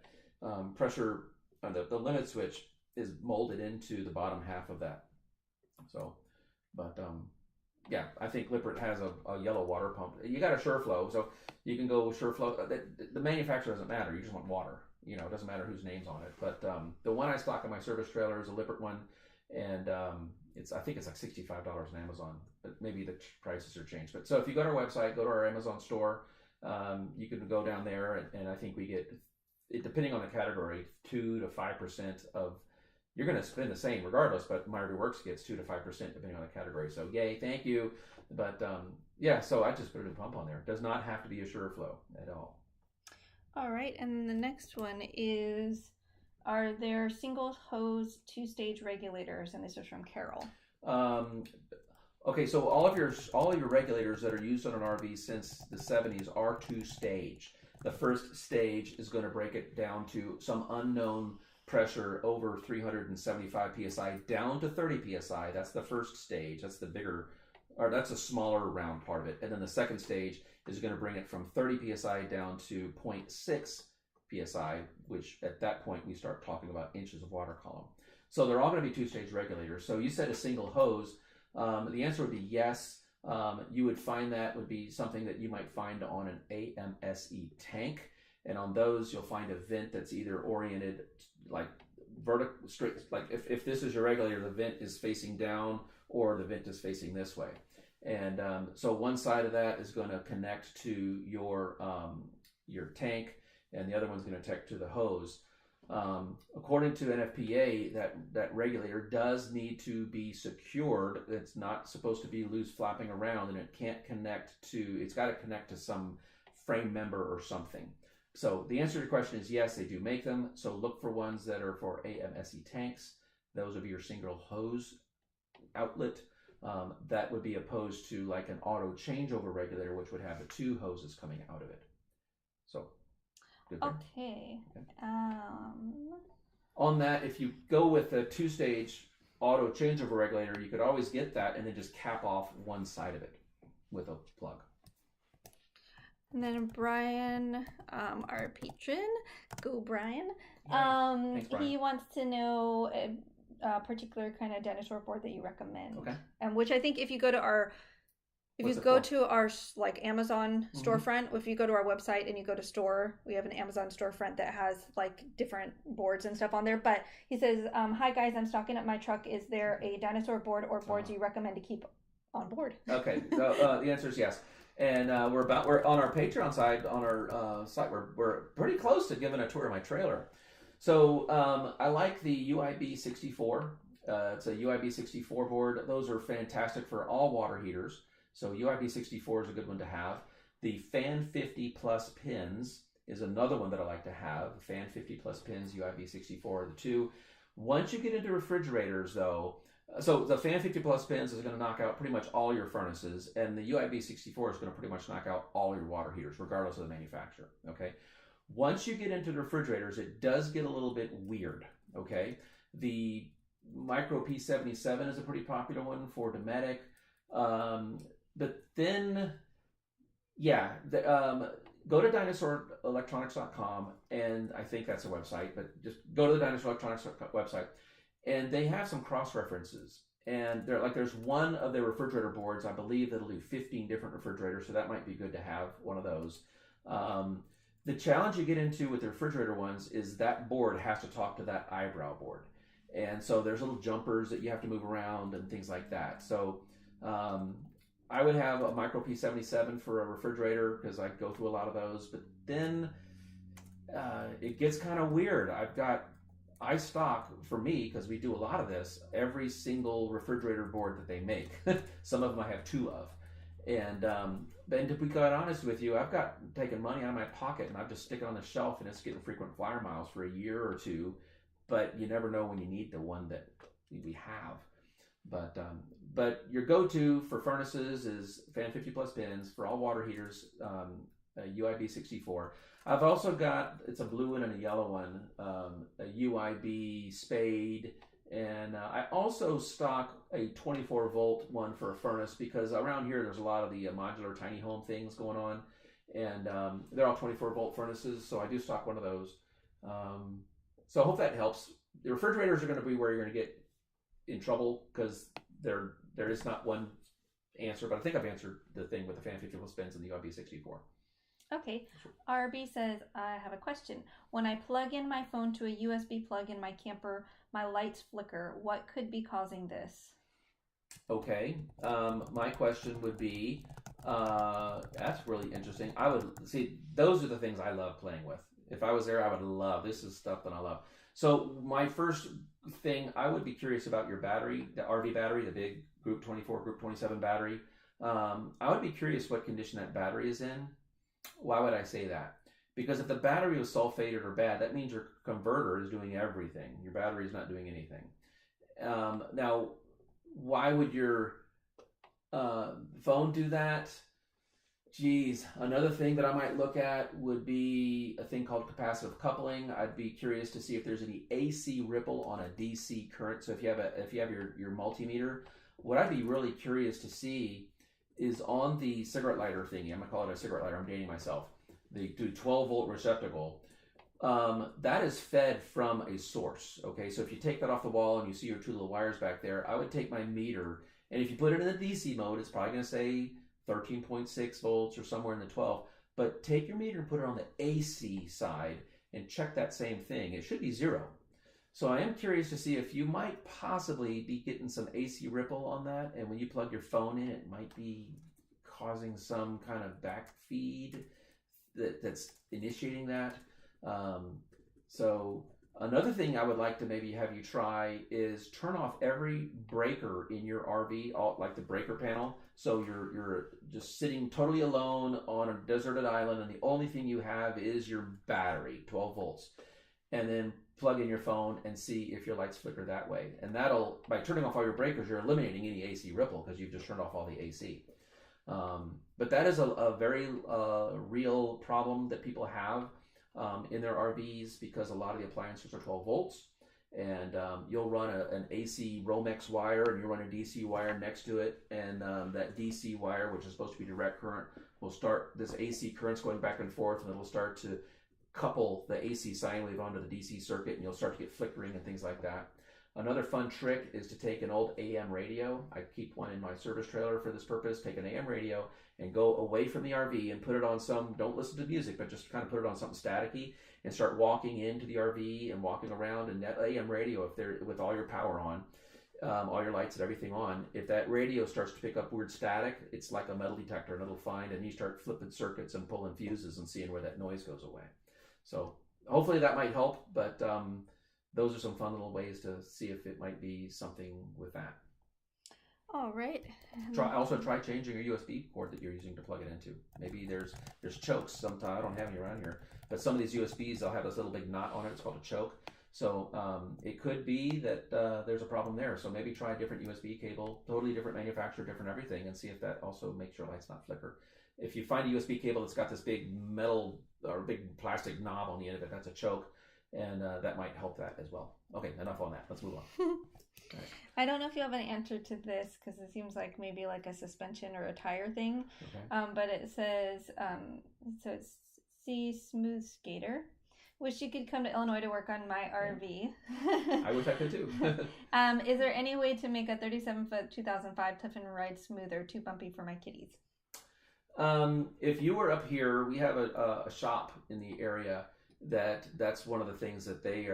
pressure, the limit switch is molded into the bottom half of that. So, but yeah, I think Lippert has a yellow water pump. You got a Sureflow, so you can go Sureflow. The manufacturer doesn't matter. You just want water. It doesn't matter whose name's on it. But the one I stock in my service trailer is a Lippert one, and I think it's like $65 on Amazon. But maybe the prices are changed. But so if you go to our website, go to our Amazon store, you can go down there, and I think we get, depending on the category, 2 to 5% of. You're going to spend the same regardless, but Minority Works gets 2 to 5% depending on the category. So yay, thank you. But so I just put a new pump on there. It does not have to be a Sureflow at all. All right, and the next one is, are there single hose 2-stage regulators? And this is from Carol. Okay, so all of your regulators that are used on an RV since the 70s are 2-stage. The first stage is going to break it down to some unknown pressure over 375 psi down to 30 psi. That's the first stage. That's the bigger, or that's a smaller round part of it. And then the second stage is going to bring it from 30 psi down to 0.6 psi, which at that point we start talking about inches of water column. So they're all going to be 2-stage regulators. So you said a single hose. The answer would be yes. You would find that would be something that you might find on an AMSE tank. And on those, you'll find a vent that's either oriented like vertical, straight, like if this is your regulator, the vent is facing down or the vent is facing this way. And so one side of that is going to connect to your tank, and the other one's going to connect to the hose. According to NFPA, that regulator does need to be secured. It's not supposed to be loose flapping around, and it can't connect to, it's got to connect to some frame member or something. So the answer to your question is yes, they do make them. So look for ones that are for AMSE tanks. Those would be your single hose outlet. That would be opposed to like an auto changeover regulator, which would have the 2 hoses coming out of it. So, good there. Okay. On that, if you go with a 2-stage auto changeover regulator, you could always get that and then just cap off one side of it with a plug. And then Brian, our patron, go Brian. Thanks, Brian. He wants to know a particular kind of Dinosaur board that you recommend. Okay. And which I think if you go to our, to our like Amazon storefront, if you go to our website and you go to store, we have an Amazon storefront that has like different boards and stuff on there. But he says, hi guys, I'm stocking up my truck. Is there a Dinosaur board or boards you recommend to keep on board? Okay. So the answer is yes. And we're on our Patreon side, on our site, we're pretty close to giving a tour of my trailer. So I like the UIB 64. It's a UIB 64 board. Those are fantastic for all water heaters. So UIB 64 is a good one to have. The Fan 50 Plus pins is another one that I like to have. Fan 50 Plus pins, UIB 64 are the two. Once you get into refrigerators, though, so the Fan 50 Plus pins is going to knock out pretty much all your furnaces, and the UIB 64 is going to pretty much knock out all your water heaters, regardless of the manufacturer, okay? Once you get into the refrigerators, it does get a little bit weird, okay? The Micro P77 is a pretty popular one for Dometic, but then, go to DinosaurElectronics.com, and I think that's a website, but just go to the Dinosaur Electronics website, and they have some cross-references. And there's one of their refrigerator boards, I believe, that'll do 15 different refrigerators, so that might be good to have one of those. The challenge you get into with the refrigerator ones is that board has to talk to that eyebrow board. And so there's little jumpers that you have to move around and things like that. So I would have a micro P77 for a refrigerator because I go through a lot of those. But then it gets kind of weird. I stock, for me, because we do a lot of this, every single refrigerator board that they make. Some of them I have 2 of. And to be quite honest with you, I've got taken money out of my pocket and I've just stick it on the shelf and it's getting frequent flyer miles for a year or 2. But you never know when you need the one that we have. But your go-to for furnaces is fan 50 plus pins. For all water heaters, UIB 64. I've also got, it's a blue one and a yellow one, a UIB spade. And I also stock a 24 volt one for a furnace because around here there's a lot of the modular tiny home things going on. And they're all 24 volt furnaces, so I do stock one of those. So I hope that helps. The refrigerators are going to be where you're going to get in trouble because there is not one answer, but I think I've answered the thing with the fan 50 volt spins and the UIB 64. Okay. RB says, I have a question. When I plug in my phone to a USB plug in my camper, my lights flicker. What could be causing this? Okay. My question would be, that's really interesting. I would see, those are the things I love playing with. If I was there, I would love, this is stuff that I love. So my first thing, I would be curious about your battery, the RV battery, the big Group 24, Group 27 battery. I would be curious what condition that battery is in. Why would I say that? Because if the battery was sulfated or bad, that means your converter is doing everything. Your battery is not doing anything. Now, why would your phone do that? Geez, another thing that I might look at would be a thing called capacitive coupling. I'd be curious to see if there's any AC ripple on a DC current. So if you have your multimeter, what I'd be really curious to see is on the cigarette lighter thingy. I'm gonna call it a cigarette lighter. I'm dating myself. The 12 volt receptacle. That is fed from a source. Okay, so if you take that off the wall and you see your 2 little wires back there, I would take my meter, and if you put it in the DC mode, it's probably gonna say 13.6 volts or somewhere in the 12. But take your meter and put it on the AC side and check that same thing. It should be 0. So I am curious to see if you might possibly be getting some AC ripple on that, and when you plug your phone in, it might be causing some kind of back feed that's initiating that. So another thing I would like to maybe have you try is turn off every breaker in your RV, like the breaker panel. So you're just sitting totally alone on a deserted island, and the only thing you have is your battery, 12 volts. And then plug in your phone and see if your lights flicker that way. And that'll, by turning off all your breakers, you're eliminating any AC ripple because you've just turned off all the AC. But that is a very real problem that people have in their RVs because a lot of the appliances are 12 volts. And you'll run an AC Romex wire and you run a DC wire next to it. And that DC wire, which is supposed to be direct current, will start, this AC current's going back and forth, and it'll start to couple the AC sine wave onto the DC circuit, and you'll start to get flickering and things like that. Another fun trick is to take an old AM radio. I keep one in my service trailer for this purpose. Take an AM radio and go away from the RV and put it on some, don't listen to music, but just kind of put it on something staticky and start walking into the RV and walking around. And that AM radio, if they're with all your power on, all your lights and everything on, if that radio starts to pick up weird static, it's like a metal detector, and it'll find, and you start flipping circuits and pulling fuses and seeing where that noise goes away. So hopefully that might help, but those are some fun little ways to see if it might be something with that. All right. Try changing your USB cord that you're using to plug it into. Maybe there's chokes. Sometimes I don't have any around here, but some of these USBs, they'll have this little big knot on it. It's called a choke. So it could be that there's a problem there. So maybe try a different USB cable, totally different manufacturer, different everything, and see if that also makes your lights not flicker. If you find a USB cable that's got this big metal or big plastic knob on the end of it, that's a choke, and that might help that as well. Okay, enough on that. Let's move on. Right. I don't know if you have an answer to this because it seems like maybe like a suspension or a tire thing. Okay. But it says, so it's C Smooth Skater. Wish you could come to Illinois to work on my RV. I wish I could too. Is there any way to make a 37-foot 2005 Tiffin ride smoother, too bumpy for my kitties? If you were up here, we have a shop in the area that's one of the things that they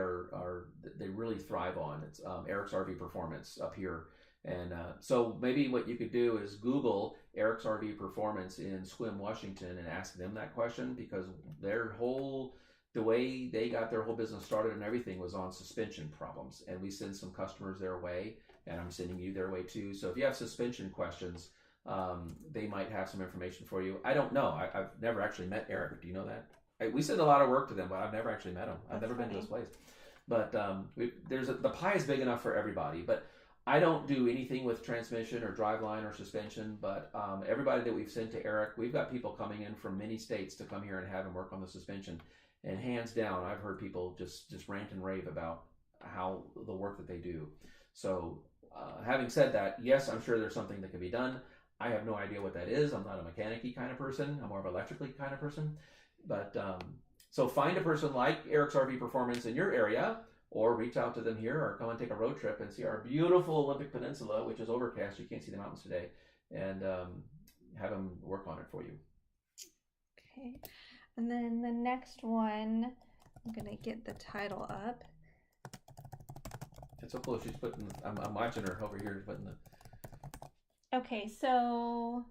they really thrive on. It's Eric's RV Performance up here, and so maybe what you could do is Google Eric's RV Performance in Sequim, Washington, and ask them that question, because the way they got their whole business started and everything was on suspension problems, and we send some customers their way, and I'm sending you their way too. So if you have suspension questions, they might have some information for you. I don't know. I've never actually met Eric. Do you know that? We send a lot of work to them, but I've never actually met him. I've never been to his place. But the pie is big enough for everybody. But I don't do anything with transmission or driveline or suspension. But everybody that we've sent to Eric, we've got people coming in from many states to come here and have him work on the suspension. And hands down, I've heard people just rant and rave about how the work that they do. So having said that, yes, I'm sure there's something that can be done. I have no idea what that is. I'm not a mechanic-y kind of person. I'm more of an electrically kind of person. But so find a person like Eric's RV Performance in your area, or reach out to them here, or come and take a road trip and see our beautiful Olympic Peninsula, which is overcast. You can't see the mountains today, and have them work on it for you. Okay. And then the next one, I'm going to get the title up. It's so cool. She's putting, I'm watching her over here putting the... Okay, so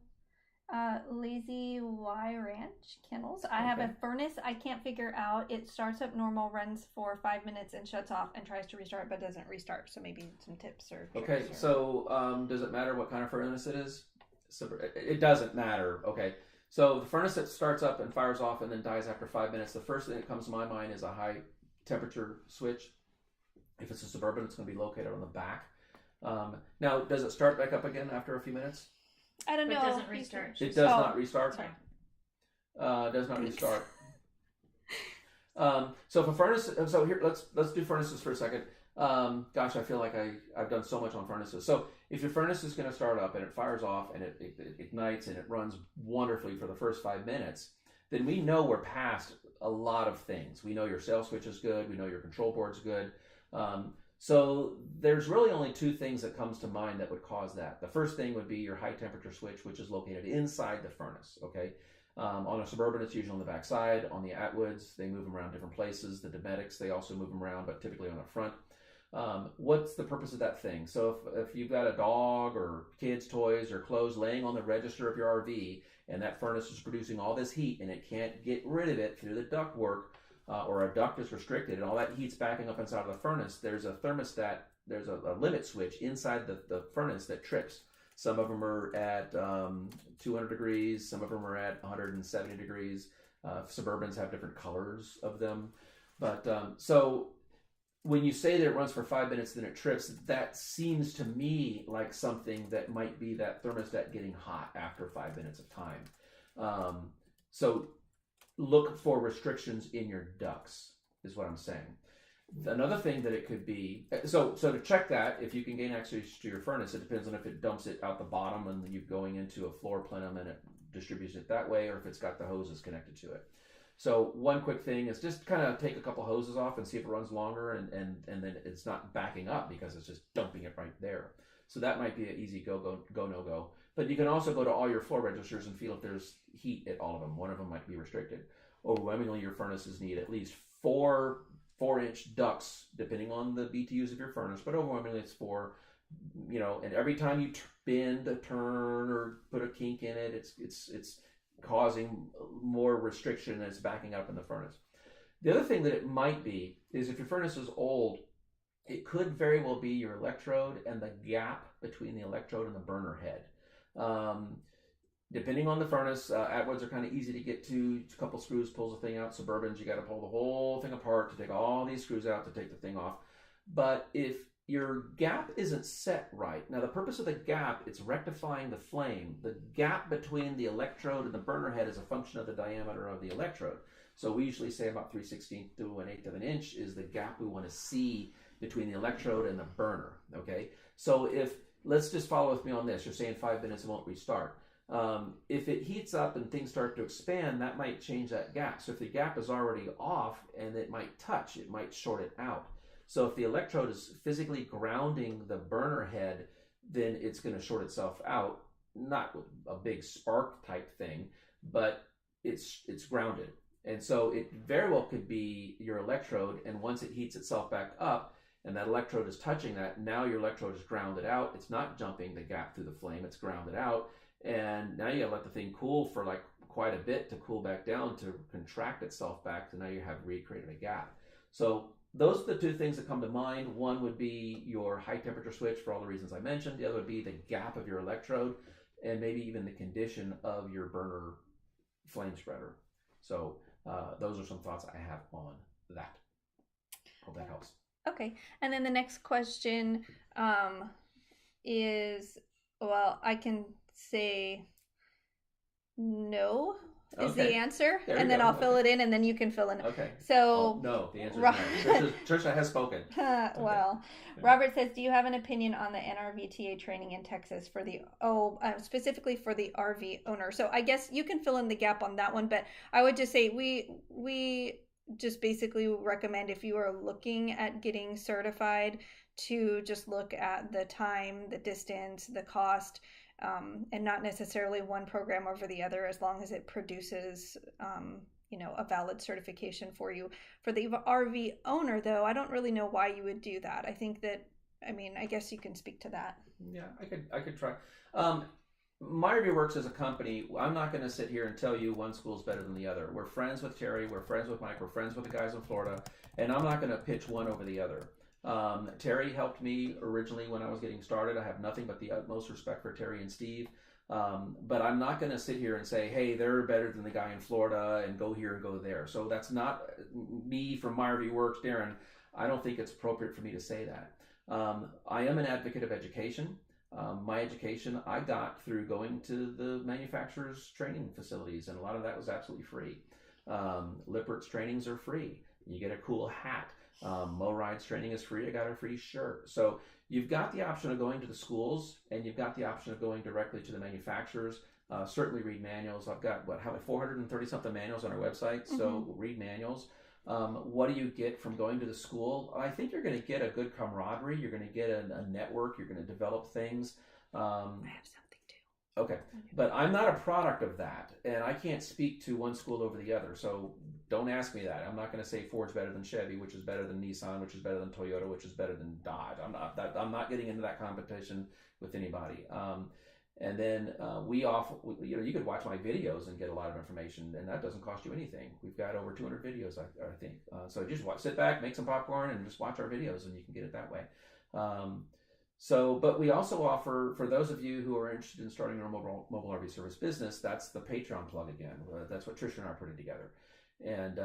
Lazy Y Ranch Kennels. I have a furnace I can't figure out. It starts up normal, runs for 5 minutes, and shuts off and tries to restart but doesn't restart. So maybe some tips or tricks. Okay, so does it matter what kind of furnace it is? So it doesn't matter. Okay, so the furnace that starts up and fires off and then dies after 5 minutes, the first thing that comes to my mind is a high temperature switch. If it's a Suburban, it's going to be located on the back. Now, does it start back up again after a few minutes? I don't know. It doesn't restart. It does not restart. Sorry. Does not restart. So if a furnace, so here let's do furnaces for a second. Gosh, I feel like I've done so much on furnaces. So if your furnace is going to start up and it fires off and it ignites and it runs wonderfully for the first 5 minutes, then we know we're past a lot of things. We know your sail switch is good. We know your control board's good. So there's really only two things that comes to mind that would cause that. The first thing would be your high temperature switch, which is located inside the furnace. Okay. On a Suburban, it's usually on the back side. On the Atwoods, they move them around different places. The Domestics, they also move them around, but typically on the front. What's the purpose of that thing? So if you've got a dog or kids' toys or clothes laying on the register of your RV, and that furnace is producing all this heat and it can't get rid of it through the ductwork, or a duct is restricted and all that heat's backing up inside of the furnace, there's a thermostat, there's a limit switch inside the furnace that trips. Some of them are at 200 degrees, some of them are at 170 degrees. Suburbans have different colors of them. But so when you say that it runs for 5 minutes, then it trips, that seems to me like something that might be that thermostat getting hot after 5 minutes of time. So look for restrictions in your ducts, is what I'm saying. Another thing that it could be, so to check that, if you can gain access to your furnace, it depends on if it dumps it out the bottom and you're going into a floor plenum and it distributes it that way, or if it's got the hoses connected to it. So one quick thing is just kind of take a couple hoses off and see if it runs longer, and then it's not backing up because it's just dumping it right there. So that might be an easy go, no go. But you can also go to all your floor registers and feel if there's heat at all of them. One of them might be restricted. Overwhelmingly, your furnaces need at least 4-inch ducts, depending on the BTUs of your furnace, but overwhelmingly it's 4. And every time you bend a turn or put a kink in it, it's causing more restriction and it's backing up in the furnace. The other thing that it might be is if your furnace is old, it could very well be your electrode and the gap between the electrode and the burner head. Depending on the furnace, Atwoods are kind of easy to get to. A couple screws pulls the thing out. Suburbans, you got to pull the whole thing apart to take all these screws out to take the thing off. But if your gap isn't set right, now the purpose of the gap, it's rectifying the flame. The gap between the electrode and the burner head is a function of the diameter of the electrode. So we usually say about 3/16 to 1/8 of an inch is the gap we want to see between the electrode and the burner. Okay, so let's just follow with me on this. You're saying 5 minutes and won't restart. If it heats up and things start to expand, that might change that gap. So if the gap is already off and it might touch, it might short it out. So if the electrode is physically grounding the burner head, then it's going to short itself out. not a big spark type thing, but it's grounded. And so it very well could be your electrode, and once it heats itself back up and that electrode is touching that, now your electrode is grounded out. It's not jumping the gap through the flame, it's grounded out. And now you gotta let the thing cool for like quite a bit to cool back down to contract itself back. So now you have recreated a gap. So those are the two things that come to mind. One would be your high temperature switch for all the reasons I mentioned. The other would be the gap of your electrode, and maybe even the condition of your burner flame spreader. So those are some thoughts I have on that. Hope that helps. Okay. And then the next question is, well, I can say no is the answer, and then I'll fill it in, and then you can fill in. Okay. So no, the answer is no. Trisha has spoken. Well, Robert says, do you have an opinion on the NRVTA training in Texas for the specifically for the RV owner? So I guess you can fill in the gap on that one, but I would just say we just basically recommend, if you are looking at getting certified, to just look at the time, the distance, the cost. And not necessarily one program over the other, as long as it produces, a valid certification for you. For the RV owner, though, I don't really know why you would do that. I think that, I guess you can speak to that. Yeah, I could try. My RV Works as a company, I'm not going to sit here and tell you one school is better than the other. We're friends with Terry, we're friends with Mike, we're friends with the guys in Florida, and I'm not going to pitch one over the other. Terry helped me originally when I was getting started. I have nothing but the utmost respect for Terry and Steve. But I'm not going to sit here and say, hey, they're better than the guy in Florida and go here and go there. So that's not me from my RV Works, Darren. I don't think it's appropriate for me to say that. I am an advocate of education. My education I got through going to the manufacturer's training facilities, and a lot of that was absolutely free. Lippert's trainings are free. You get a cool hat. Mo-Ride's training is free. I got a free shirt. So you've got the option of going to the schools, and you've got the option of going directly to the manufacturers. Certainly read manuals. I've got 430 something manuals on our website. So read manuals. What do you get from going to the school? I think you're going to get a good camaraderie. You're going to get a network. You're going to develop things. I have something too. Okay, but I'm not a product of that, and I can't speak to one school over the other, so don't ask me that. I'm not going to say Ford's better than Chevy, which is better than Nissan, which is better than Toyota, which is better than Dodge. I'm not getting into that competition with anybody. And then we offer, you could watch my videos and get a lot of information, and that doesn't cost you anything. We've got over 200 videos, I think. So just sit back, make some popcorn, and just watch our videos, and you can get it that way. But we also offer, for those of you who are interested in starting your mobile RV service business, that's the Patreon plug again. That's what Trisha and I are putting together. And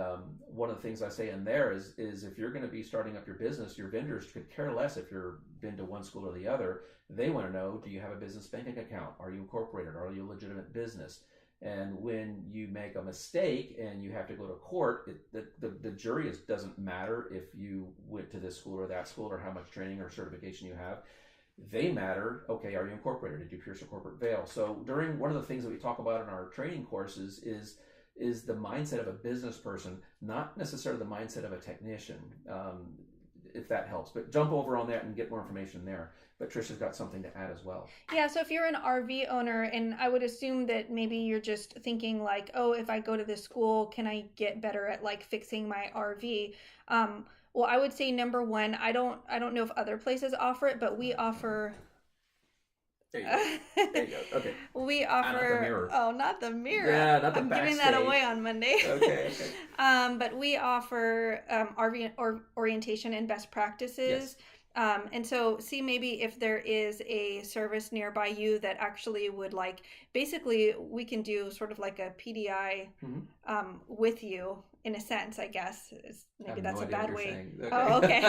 one of the things I say in there is if you're going to be starting up your business, your vendors could care less if you've been to one school or the other. They want to know, do you have a business banking account? Are you incorporated? Are you a legitimate business? And when you make a mistake and you have to go to court, the jury doesn't matter if you went to this school or that school or how much training or certification you have. They matter, okay, are you incorporated? Did you pierce a corporate veil? So one of the things that we talk about in our training courses is the mindset of a business person, not necessarily the mindset of a technician, if that helps. But jump over on that and get more information there. But Trisha's got something to add as well. Yeah, so if you're an RV owner, and I would assume that maybe you're just thinking like, oh, if I go to this school, can I get better at like fixing my RV? Well, I would say number one, I don't know if other places offer it, but we offer. There you go. There you go. Okay. We offer. Not the mirror. Oh, not the mirror. Yeah, not the I'm backstage. giving that away on Monday. Okay. But we offer RV orientation and best practices. Yes. And so see maybe if there is a service nearby you that actually would basically we can do sort of like a PDI with you in a sense, I guess. Maybe that's a bad way. Okay. Oh, okay.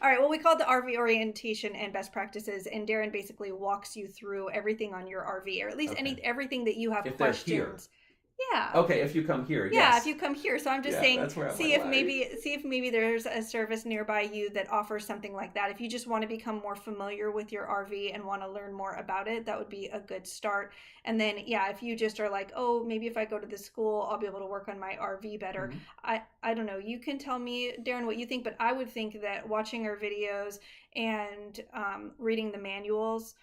All right. Well, we call it the RV orientation and best practices, and Darren basically walks you through everything on your RV, or at least everything that you have questions. Here. Yeah. Okay, if you come here, yes. Yeah, if you come here. So I'm just saying, see if life. maybe there's a service nearby you that offers something like that. If you just want to become more familiar with your RV and want to learn more about it, that would be a good start. And then, if you just are like, oh, maybe if I go to this school, I'll be able to work on my RV better. Mm-hmm. I don't know. You can tell me, Darren, what you think, but I would think that watching our videos and reading the manuals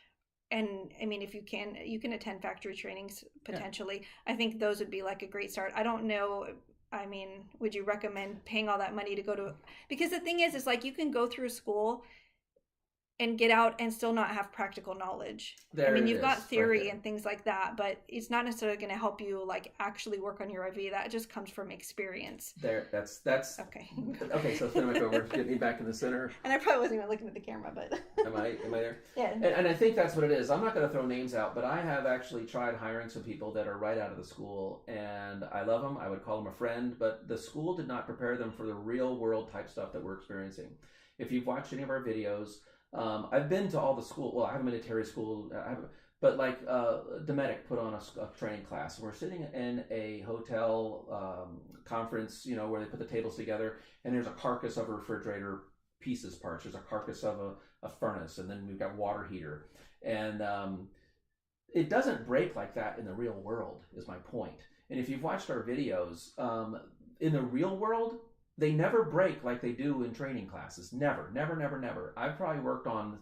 and I mean, if you can attend factory trainings potentially. Yeah. I think those would be like a great start. I don't know. I mean, would you recommend paying all that money to go to? Because the thing is like you can go through school and get out and still not have practical knowledge. I mean, you've got theory and things like that, but it's not necessarily going to help you like actually work on your RV. That just comes from experience. That's okay. Okay, so spin my over, get me back in the center. And I probably wasn't even looking at the camera, but am I there? Yeah. And I think that's what it is. I'm not going to throw names out, but I have actually tried hiring some people that are right out of the school, and I love them. I would call them a friend, but the school did not prepare them for the real world type stuff that we're experiencing. If you've watched any of our videos. I've been to all the school. Well, I haven't been to Terry School, but like Dometic put on a training class. We're sitting in a hotel conference, where they put the tables together, and there's a carcass of a refrigerator parts. There's a carcass of a furnace, and then we've got water heater, and it doesn't break like that in the real world. Is my point. And if you've watched our videos, in the real world, they never break like they do in training classes. Never, never, never, never. I've probably worked on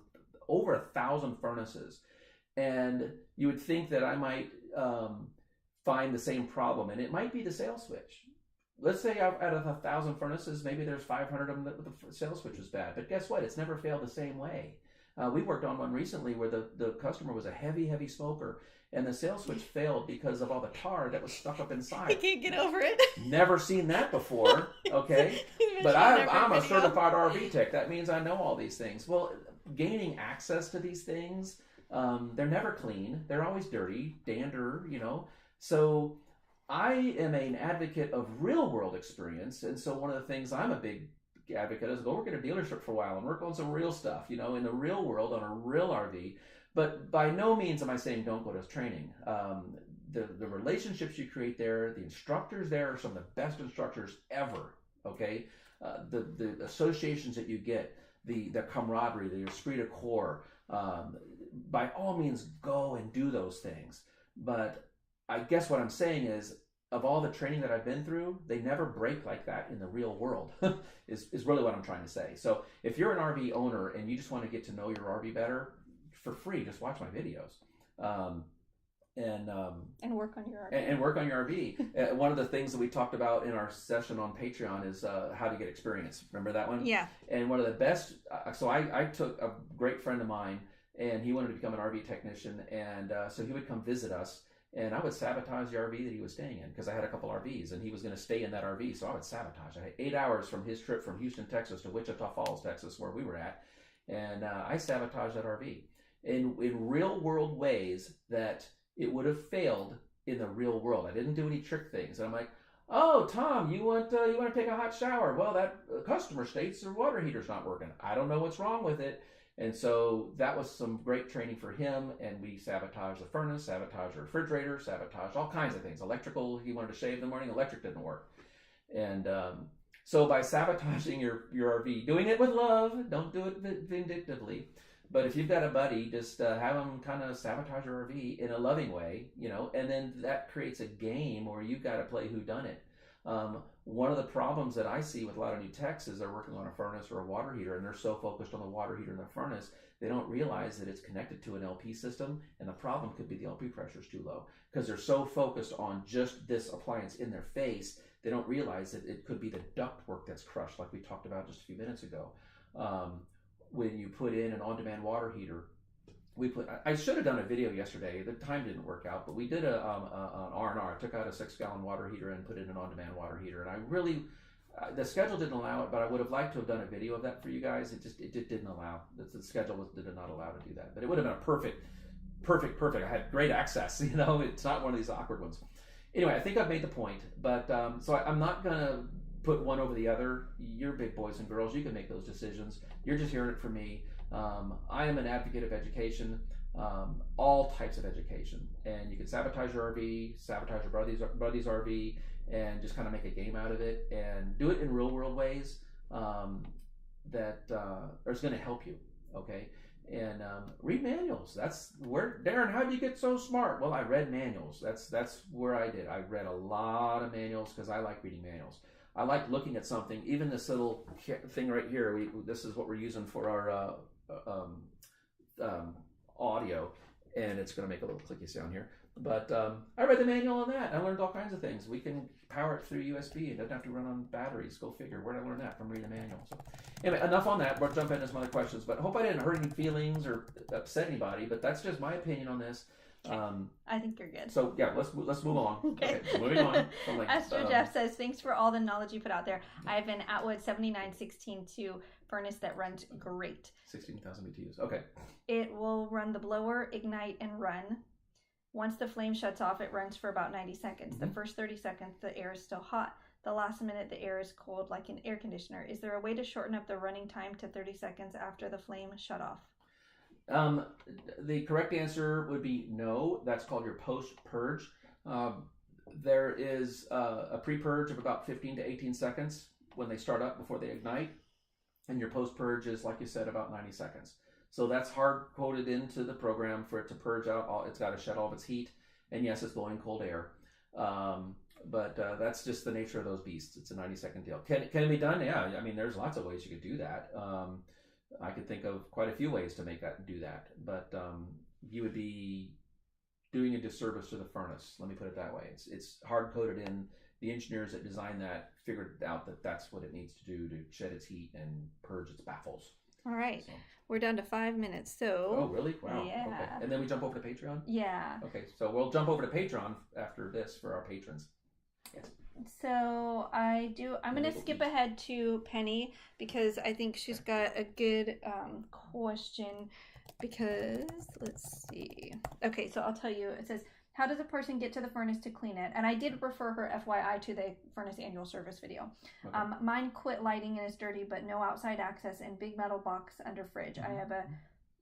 over 1,000 furnaces, and you would think that I might find the same problem, and it might be the sail switch. Let's say out of 1,000 furnaces, maybe there's 500 of them that the sail switch was bad. But guess what? It's never failed the same way. We worked on one recently where the customer was a heavy, heavy smoker, and the sail switch failed because of all the tar that was stuck up inside. I can't get over it. Never seen that before, okay? But I'm a certified RV tech. That means I know all these things. Well, gaining access to these things, they're never clean. They're always dirty, dander, So I am an advocate of real world experience. And so one of the things I'm a big advocate is go work at a dealership for a while and work on some real stuff, in the real world on a real RV. But by no means am I saying don't go to training. The relationships you create there, the instructors there are some of the best instructors ever. Okay, the associations that you get, the camaraderie, the esprit de corps. By all means, go and do those things. But I guess what I'm saying is, of all the training that I've been through, they never break like that in the real world. is really what I'm trying to say. So if you're an RV owner and you just want to get to know your RV better, for free, just watch my videos, and work on your RV. And work on your RV. One of the things that we talked about in our session on Patreon is how to get experience. Remember that one? Yeah. And one of the best. So I took a great friend of mine, and he wanted to become an RV technician, and so he would come visit us, and I would sabotage the RV that he was staying in because I had a couple RVs, and he was going to stay in that RV, so I would sabotage. I had 8 hours from his trip from Houston, Texas, to Wichita Falls, Texas, where we were at, and I sabotaged that RV. In real world ways that it would have failed in the real world. I didn't do any trick things. And I'm like, oh, Tom, you want to take a hot shower? Well, that customer states their water heater's not working. I don't know what's wrong with it. And so that was some great training for him. And we sabotaged the furnace, sabotaged the refrigerator, sabotaged all kinds of things. Electrical, he wanted to shave in the morning, electric didn't work. And so by sabotaging your RV, doing it with love, don't do it vindictively. But if you've got a buddy, just have them kind of sabotage your RV in a loving way, and then that creates a game where you've got to play whodunit. One of the problems that I see with a lot of new techs is they're working on a furnace or a water heater, and they're so focused on the water heater and the furnace, they don't realize that it's connected to an LP system, and the problem could be the LP pressure is too low. Because they're so focused on just this appliance in their face, they don't realize that it could be the ductwork that's crushed, like we talked about just a few minutes ago. When you put in an on-demand water heater, I should have done a video yesterday. The time didn't work out, but we did an R&R. I took out a 6-gallon water heater and put in an on-demand water heater. And I really, the schedule didn't allow it, but I would have liked to have done a video of that for you guys. It didn't allow. The schedule did not allow to do that. But it would have been a perfect. I had great access. It's not one of these awkward ones. Anyway, I think I've made the point. But so I'm not gonna put one over the other. You're big boys and girls. You can make those decisions. You're just hearing it from me. I am an advocate of education, all types of education. And you can sabotage your RV, sabotage your buddy's RV, and just kind of make a game out of it and do it in real world ways that are going to help you. Okay. And read manuals. That's where, Darren, how do you get so smart? Well, I read manuals. That's where I did. I read a lot of manuals because I like reading manuals. I like looking at something. Even this little thing right here. This is what we're using for our audio. and it's going to make a little clicky sound here. But I read the manual on that. I learned all kinds of things. We can power it through USB. It doesn't have to run on batteries. Go figure. Where did I learn that? From reading the manual. So anyway, enough on that. We'll jump into some other questions. But I hope I didn't hurt any feelings or upset anybody. But that's just my opinion on this. I think you're good. So yeah, let's move along. Okay, moving on. So Esther Jeff says, thanks for all the knowledge you put out there. I have an Atwood 7916-2 furnace that runs great. 16,000 BTUs. Okay. It will run the blower, ignite, and run. Once the flame shuts off, it runs for about 90 seconds. The first 30 seconds, the air is still hot. The last minute, the air is cold like an air conditioner. Is there a way to shorten up the running time to 30 seconds after the flame shut off? The correct answer would be no. That's called your post-purge. There is a pre-purge of about 15 to 18 seconds when they start up before they ignite. And your post-purge is, like you said, about 90 seconds. So that's hard-coded into the program for it to purge out. It's got to shed all of its heat. And yes, it's blowing cold air. But that's just the nature of those beasts. It's a 90-second deal. Can it be done? Yeah. I mean, there's lots of ways you could do that. I could think of quite a few ways to make that and do that. But you would be doing a disservice to the furnace. Let me put it that way. It's hard-coded in. The engineers that designed that figured out that that's what it needs to do to shed its heat and purge its baffles. All right. So. We're down to 5 minutes. So. Oh, really? Wow. Yeah. Okay. And then we jump over to Patreon? Yeah. Okay. So we'll jump over to Patreon after this for our patrons. Yes. So I'm going to skip ahead to Penny because I think she's got a good question because, let's see. Okay, so I'll tell you. It says, how does a person get to the furnace to clean it? And I did refer her, FYI, to the furnace annual service video. Okay. Mine quit lighting and is dirty, but no outside access and big metal box under fridge. I have a,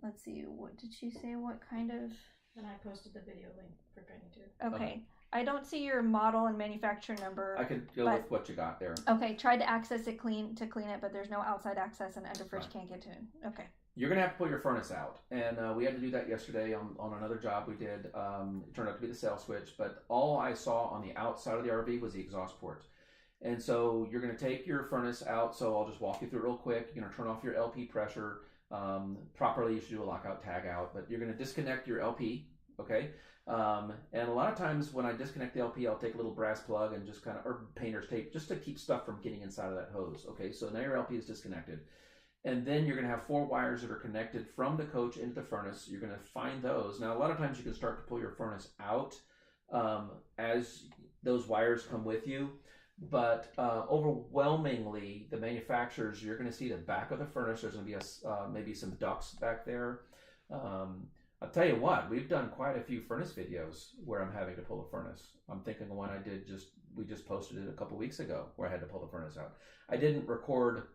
let's see, what did she say? What kind of? And I posted the video link for Penny too. Okay. I don't see your model and manufacturer number. I could go with what you got there. Okay, tried to access it to clean it, but there's no outside access and under fridge can't get to it. Okay. You're going to have to pull your furnace out. And we had to do that yesterday on another job we did. It turned out to be the cell switch, but all I saw on the outside of the RV was the exhaust port. And so you're going to take your furnace out. So I'll just walk you through it real quick. You're going to turn off your LP pressure. Properly, you should do a lockout tag out, but you're going to disconnect your LP. Okay. And a lot of times when I disconnect the LP, I'll take a little brass plug and just or painter's tape just to keep stuff from getting inside of that hose. Okay. So now your LP is disconnected. And then you're going to have 4 wires that are connected from the coach into the furnace. You're going to find those. Now, a lot of times you can start to pull your furnace out as those wires come with you. But overwhelmingly, the manufacturers, you're going to see the back of the furnace. There's going to be maybe some ducts back there. I'll tell you what, we've done quite a few furnace videos where I'm having to pull a furnace. I'm thinking the one we just posted it a couple weeks ago where I had to pull the furnace out. I didn't record.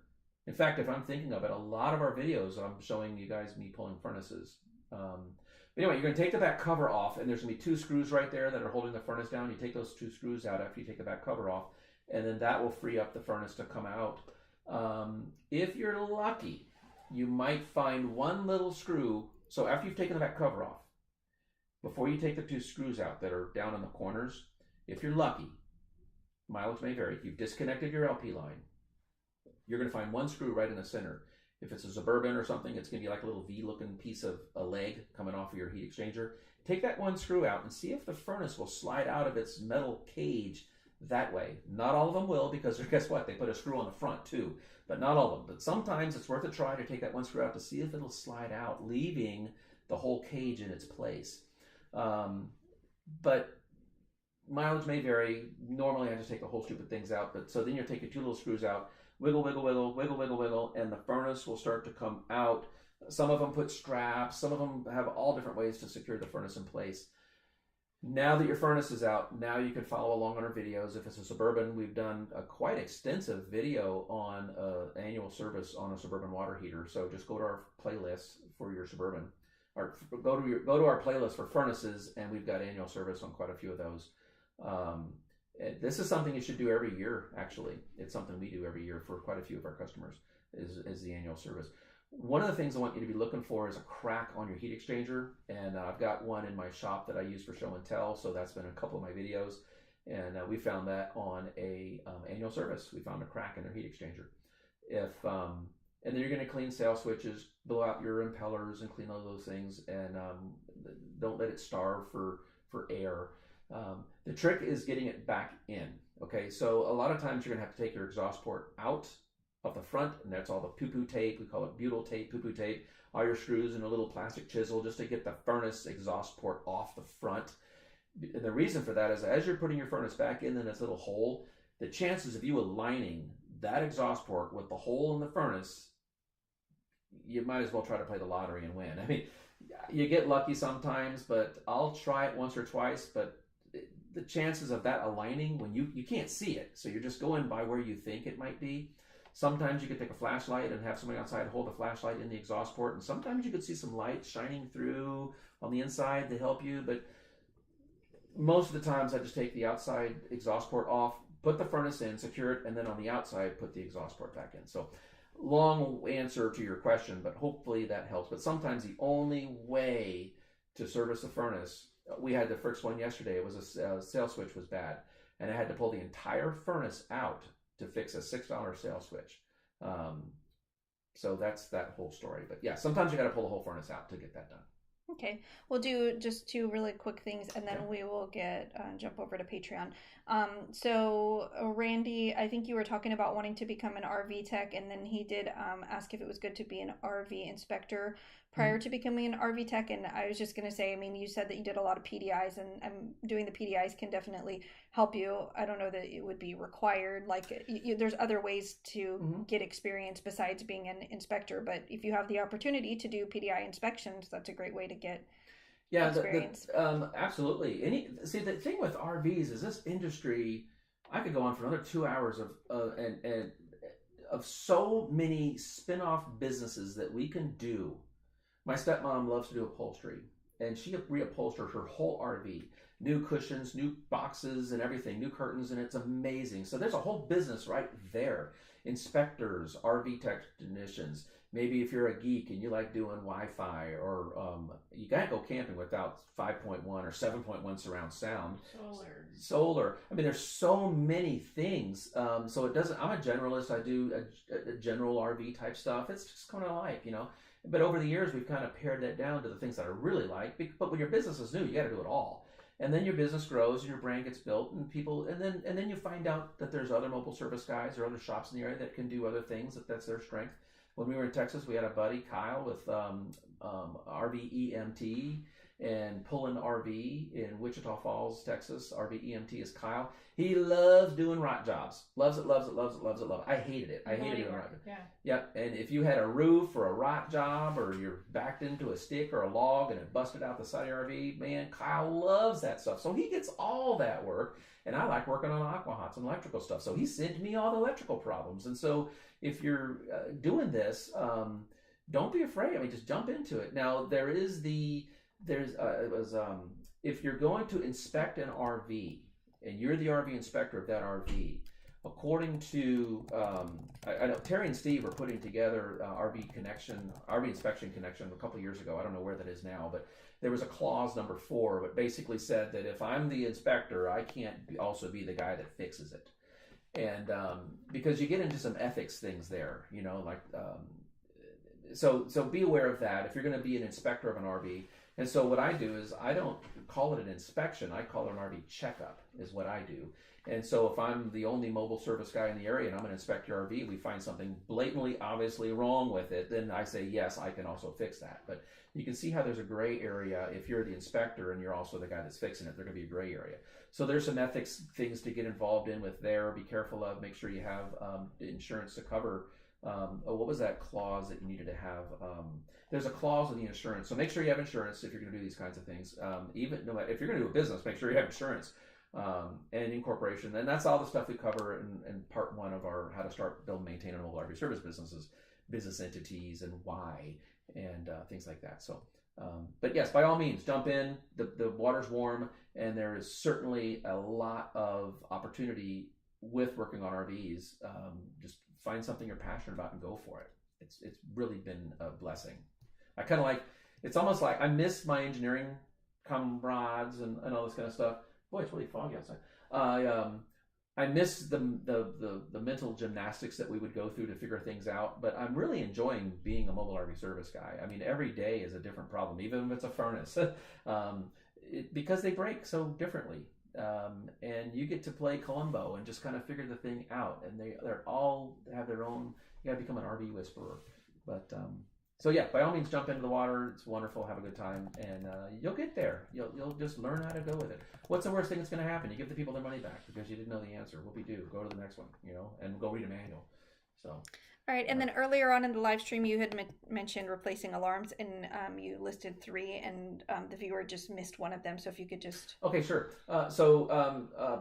In fact, if I'm thinking of it, a lot of our videos, I'm showing you guys me pulling furnaces. But anyway, you're going to take the back cover off, and there's going to be 2 screws right there that are holding the furnace down. You take those 2 screws out after you take the back cover off, and then that will free up the furnace to come out. If you're lucky, you might find one little screw. So after you've taken the back cover off, before you take the 2 screws out that are down in the corners, if you're lucky, mileage may vary, you've disconnected your LP line. You're going to find one screw right in the center. If it's a Suburban or something, it's going to be like a little V-looking piece of a leg coming off of your heat exchanger. Take that one screw out and see if the furnace will slide out of its metal cage that way. Not all of them will, because guess what? They put a screw on the front too, but not all of them. But sometimes it's worth a try to take that one screw out to see if it'll slide out, leaving the whole cage in its place. But mileage may vary. Normally I just take the whole stupid things out, but so then you're taking 2 little screws out, wiggle, wiggle, wiggle, wiggle, wiggle, wiggle, and the furnace will start to come out. Some of them put straps. Some of them have all different ways to secure the furnace in place. Now that your furnace is out, now you can follow along on our videos. If it's a Suburban, we've done a quite extensive video on annual service on a Suburban water heater. So just go to our playlist for your Suburban, or go to our playlist for furnaces, and we've got annual service on quite a few of those. This is something you should do every year, actually. It's something we do every year for quite a few of our customers, is the annual service. One of the things I want you to be looking for is a crack on your heat exchanger. And I've got one in my shop that I use for show and tell. So that's been a couple of my videos. And we found that on a annual service. We found a crack in their heat exchanger. And then you're going to clean sail switches, blow out your impellers, and clean all those things. And don't let it starve for air. The trick is getting it back in. Okay, so a lot of times you're going to have to take your exhaust port out of the front, and that's all the poo-poo tape. We call it butyl tape, poo-poo tape. All your screws and a little plastic chisel just to get the furnace exhaust port off the front. And the reason for that is as you're putting your furnace back in this little hole, the chances of you aligning that exhaust port with the hole in the furnace, you might as well try to play the lottery and win. I mean, you get lucky sometimes, but I'll try it once or twice, but the chances of that aligning when you can't see it, so you're just going by where you think it might be. Sometimes you could take a flashlight and have somebody outside hold the flashlight in the exhaust port, and sometimes you could see some light shining through on the inside to help you, but most of the times I just take the outside exhaust port off, put the furnace in, secure it, and then on the outside put the exhaust port back in. So long answer to your question, but hopefully that helps. But sometimes the only way to service a furnace, we had the first one yesterday, it was a sail switch was bad, and I had to pull the entire furnace out to fix a $6 sail switch. So that's that whole story. But yeah, sometimes you got to pull the whole furnace out to get that done. Okay, we'll do just 2 really quick things, and then we will jump over to Patreon. So Randy, I think you were talking about wanting to become an RV tech, and then he did ask if it was good to be an RV inspector prior to becoming an RV tech. And I was just going to say, I mean, you said that you did a lot of PDIs, and doing the PDIs can definitely help you. I don't know that it would be required. Like, there's other ways to get experience besides being an inspector, but if you have the opportunity to do PDI inspections, that's a great way to get experience. Absolutely. See, the thing with RVs is this industry, I could go on for another 2 hours of so many spin-off businesses that we can do. My stepmom loves to do upholstery, and she reupholstered her whole RV. New cushions, new boxes and everything, new curtains, and it's amazing. So there's a whole business right there. Inspectors, RV technicians. Maybe if you're a geek and you like doing Wi-Fi, or you can't go camping without 5.1 or 7.1 surround sound. Solar. I mean, there's so many things. So it doesn't. I'm a generalist. I do a general RV type stuff. It's just kind of like, But over the years, we've kind of pared that down to the things that I really like. But when your business is new, you got to do it all. And then your business grows and your brand gets built, and then you find out that there's other mobile service guys or other shops in the area that can do other things, that's their strength. When we were in Texas, we had a buddy, Kyle, with RVEMT and Pullen RV in Wichita Falls, Texas. RVEMT is Kyle. He loves doing rock jobs. Loves it, loves it, loves it, loves it, loves it. I hated it. I hated doing rock jobs. Yeah. Yep. And if you had a roof or a rock job, or you're backed into a stick or a log and it busted out the side of your RV, man, Kyle loves that stuff. So he gets all that work. And I like working on aquahots and electrical stuff. So he sent me all the electrical problems. And so if you're doing this, don't be afraid. I mean, just jump into it. Now, if you're going to inspect an RV and you're the RV inspector of that RV, according to, I know Terry and Steve were putting together RV inspection connection a couple of years ago. I don't know where that is now, but there was a clause number 4, but basically said that if I'm the inspector, I can't also be the guy that fixes it. And because you get into some ethics things there, so be aware of that if you're going to be an inspector of an RV. And so what I do is I don't call it an inspection. I call it an RV checkup is what I do. And so if I'm the only mobile service guy in the area and I'm going to inspect your RV, we find something blatantly, obviously wrong with it, then I say, yes, I can also fix that. But you can see how there's a gray area. If you're the inspector and you're also the guy that's fixing it, there's going to be a gray area. So there's some ethics things to get involved in with there. Be careful of, make sure you have insurance to cover. What was that clause that you needed to have? There's a clause in the insurance. So make sure you have insurance if you're going to do these kinds of things. Even no matter, if you're going to do a business, make sure you have insurance and incorporation. And that's all the stuff we cover in part 1 of our how to start, build, maintain a mobile RV service businesses, business entities, and why, and things like that. So, but yes, by all means, jump in. The water's warm, and there is certainly a lot of opportunity with working on RVs. Just find something you're passionate about and go for it. It's really been a blessing. I kind of it's almost like I miss my engineering comrades and all this kind of stuff. Boy, it's really foggy outside. I miss the mental gymnastics that we would go through to figure things out, but I'm really enjoying being a mobile RV service guy. I mean, every day is a different problem, even if it's a furnace, because they break so differently. And you get to play Columbo and just kind of figure the thing out, and they're all have their own. You got to become an RV whisperer, but so yeah, by all means, jump into the water. It's wonderful. Have a good time, and you'll get there. You'll just learn how to go with it. What's the worst thing that's going to happen? You give the people their money back because you didn't know the answer. What we do? Go to the next one, and go read a manual. So. All right, and then earlier on in the live stream, you had mentioned replacing alarms, and you listed 3, and the viewer just missed one of them. So if you could just... Okay, sure. So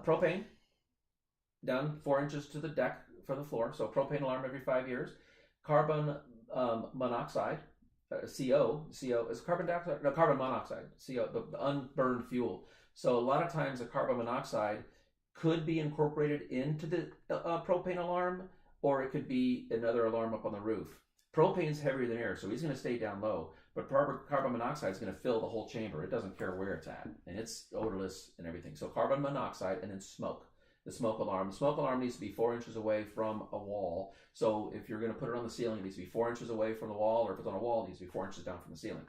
propane, down 4 inches to the deck from the floor. So propane alarm every 5 years. Carbon monoxide, CO is carbon dioxide? No, carbon monoxide, CO, the unburned fuel. So a lot of times the carbon monoxide could be incorporated into the propane alarm, or it could be another alarm up on the roof. Propane's heavier than air, so he's going to stay down low, but carbon monoxide is going to fill the whole chamber. It doesn't care where it's at, and it's odorless and everything. So carbon monoxide, and then smoke. The smoke alarm. The smoke alarm needs to be 4 inches away from a wall. So if you're going to put it on the ceiling, it needs to be 4 inches away from the wall, or if it's on a wall, it needs to be 4 inches down from the ceiling.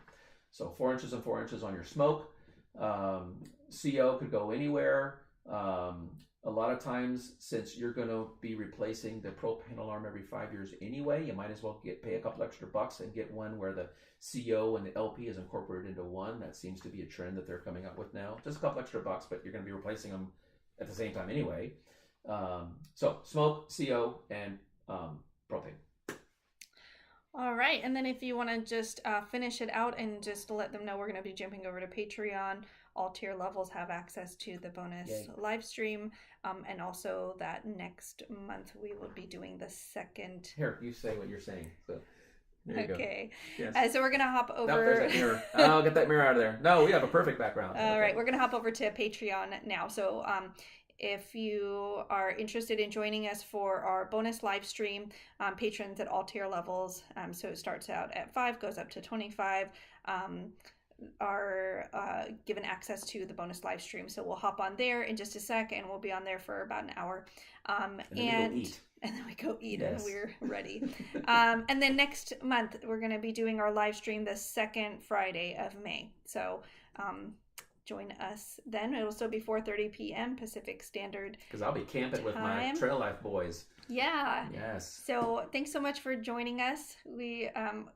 So 4 inches and 4 inches on your smoke. CO could go anywhere. A lot of times, since you're going to be replacing the propane alarm every 5 years anyway, you might as well pay a couple extra bucks and get one where the CO and the LP is incorporated into one. That seems to be a trend that they're coming up with now. Just a couple extra bucks, but you're going to be replacing them at the same time anyway. So smoke, CO, and propane. All right, and then if you want to just finish it out and just let them know, we're going to be jumping over to Patreon. All tier levels have access to the bonus live stream, and also that next month we will be doing the second. Here, you say what you're saying. So there you okay. Go. Yes. So we're going to hop over. No, there's that mirror. I'll get that mirror out of there. No, we have a perfect background. All right, we're going to hop over to Patreon now. So if you are interested in joining us for our bonus live stream, patrons at all tier levels, so it starts out at 5, goes up to 25, are given access to the bonus live stream. So we'll hop on there in just a sec, and we'll be on there for about an hour. And then we go eat, and we're ready. And then next month, we're going to be doing our live stream the second Friday of May. So join us then. It'll still be 4:30 p.m. Pacific Standard because I'll be camping with my Trail Life boys. Yeah. Yes. So thanks so much for joining us. We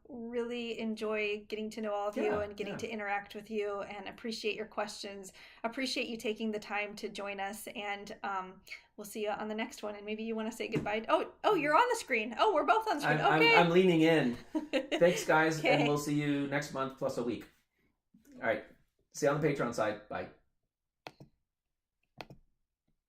really enjoy getting to know all of you and getting to interact with you, and appreciate your questions. Appreciate you taking the time to join us, and we'll see you on the next one. And maybe you want to say goodbye. Oh, you're on the screen. Oh, we're both on the screen. Okay. I'm leaning in. Thanks, guys, and we'll see you next month plus a week. All right. See you on the Patreon side. Bye.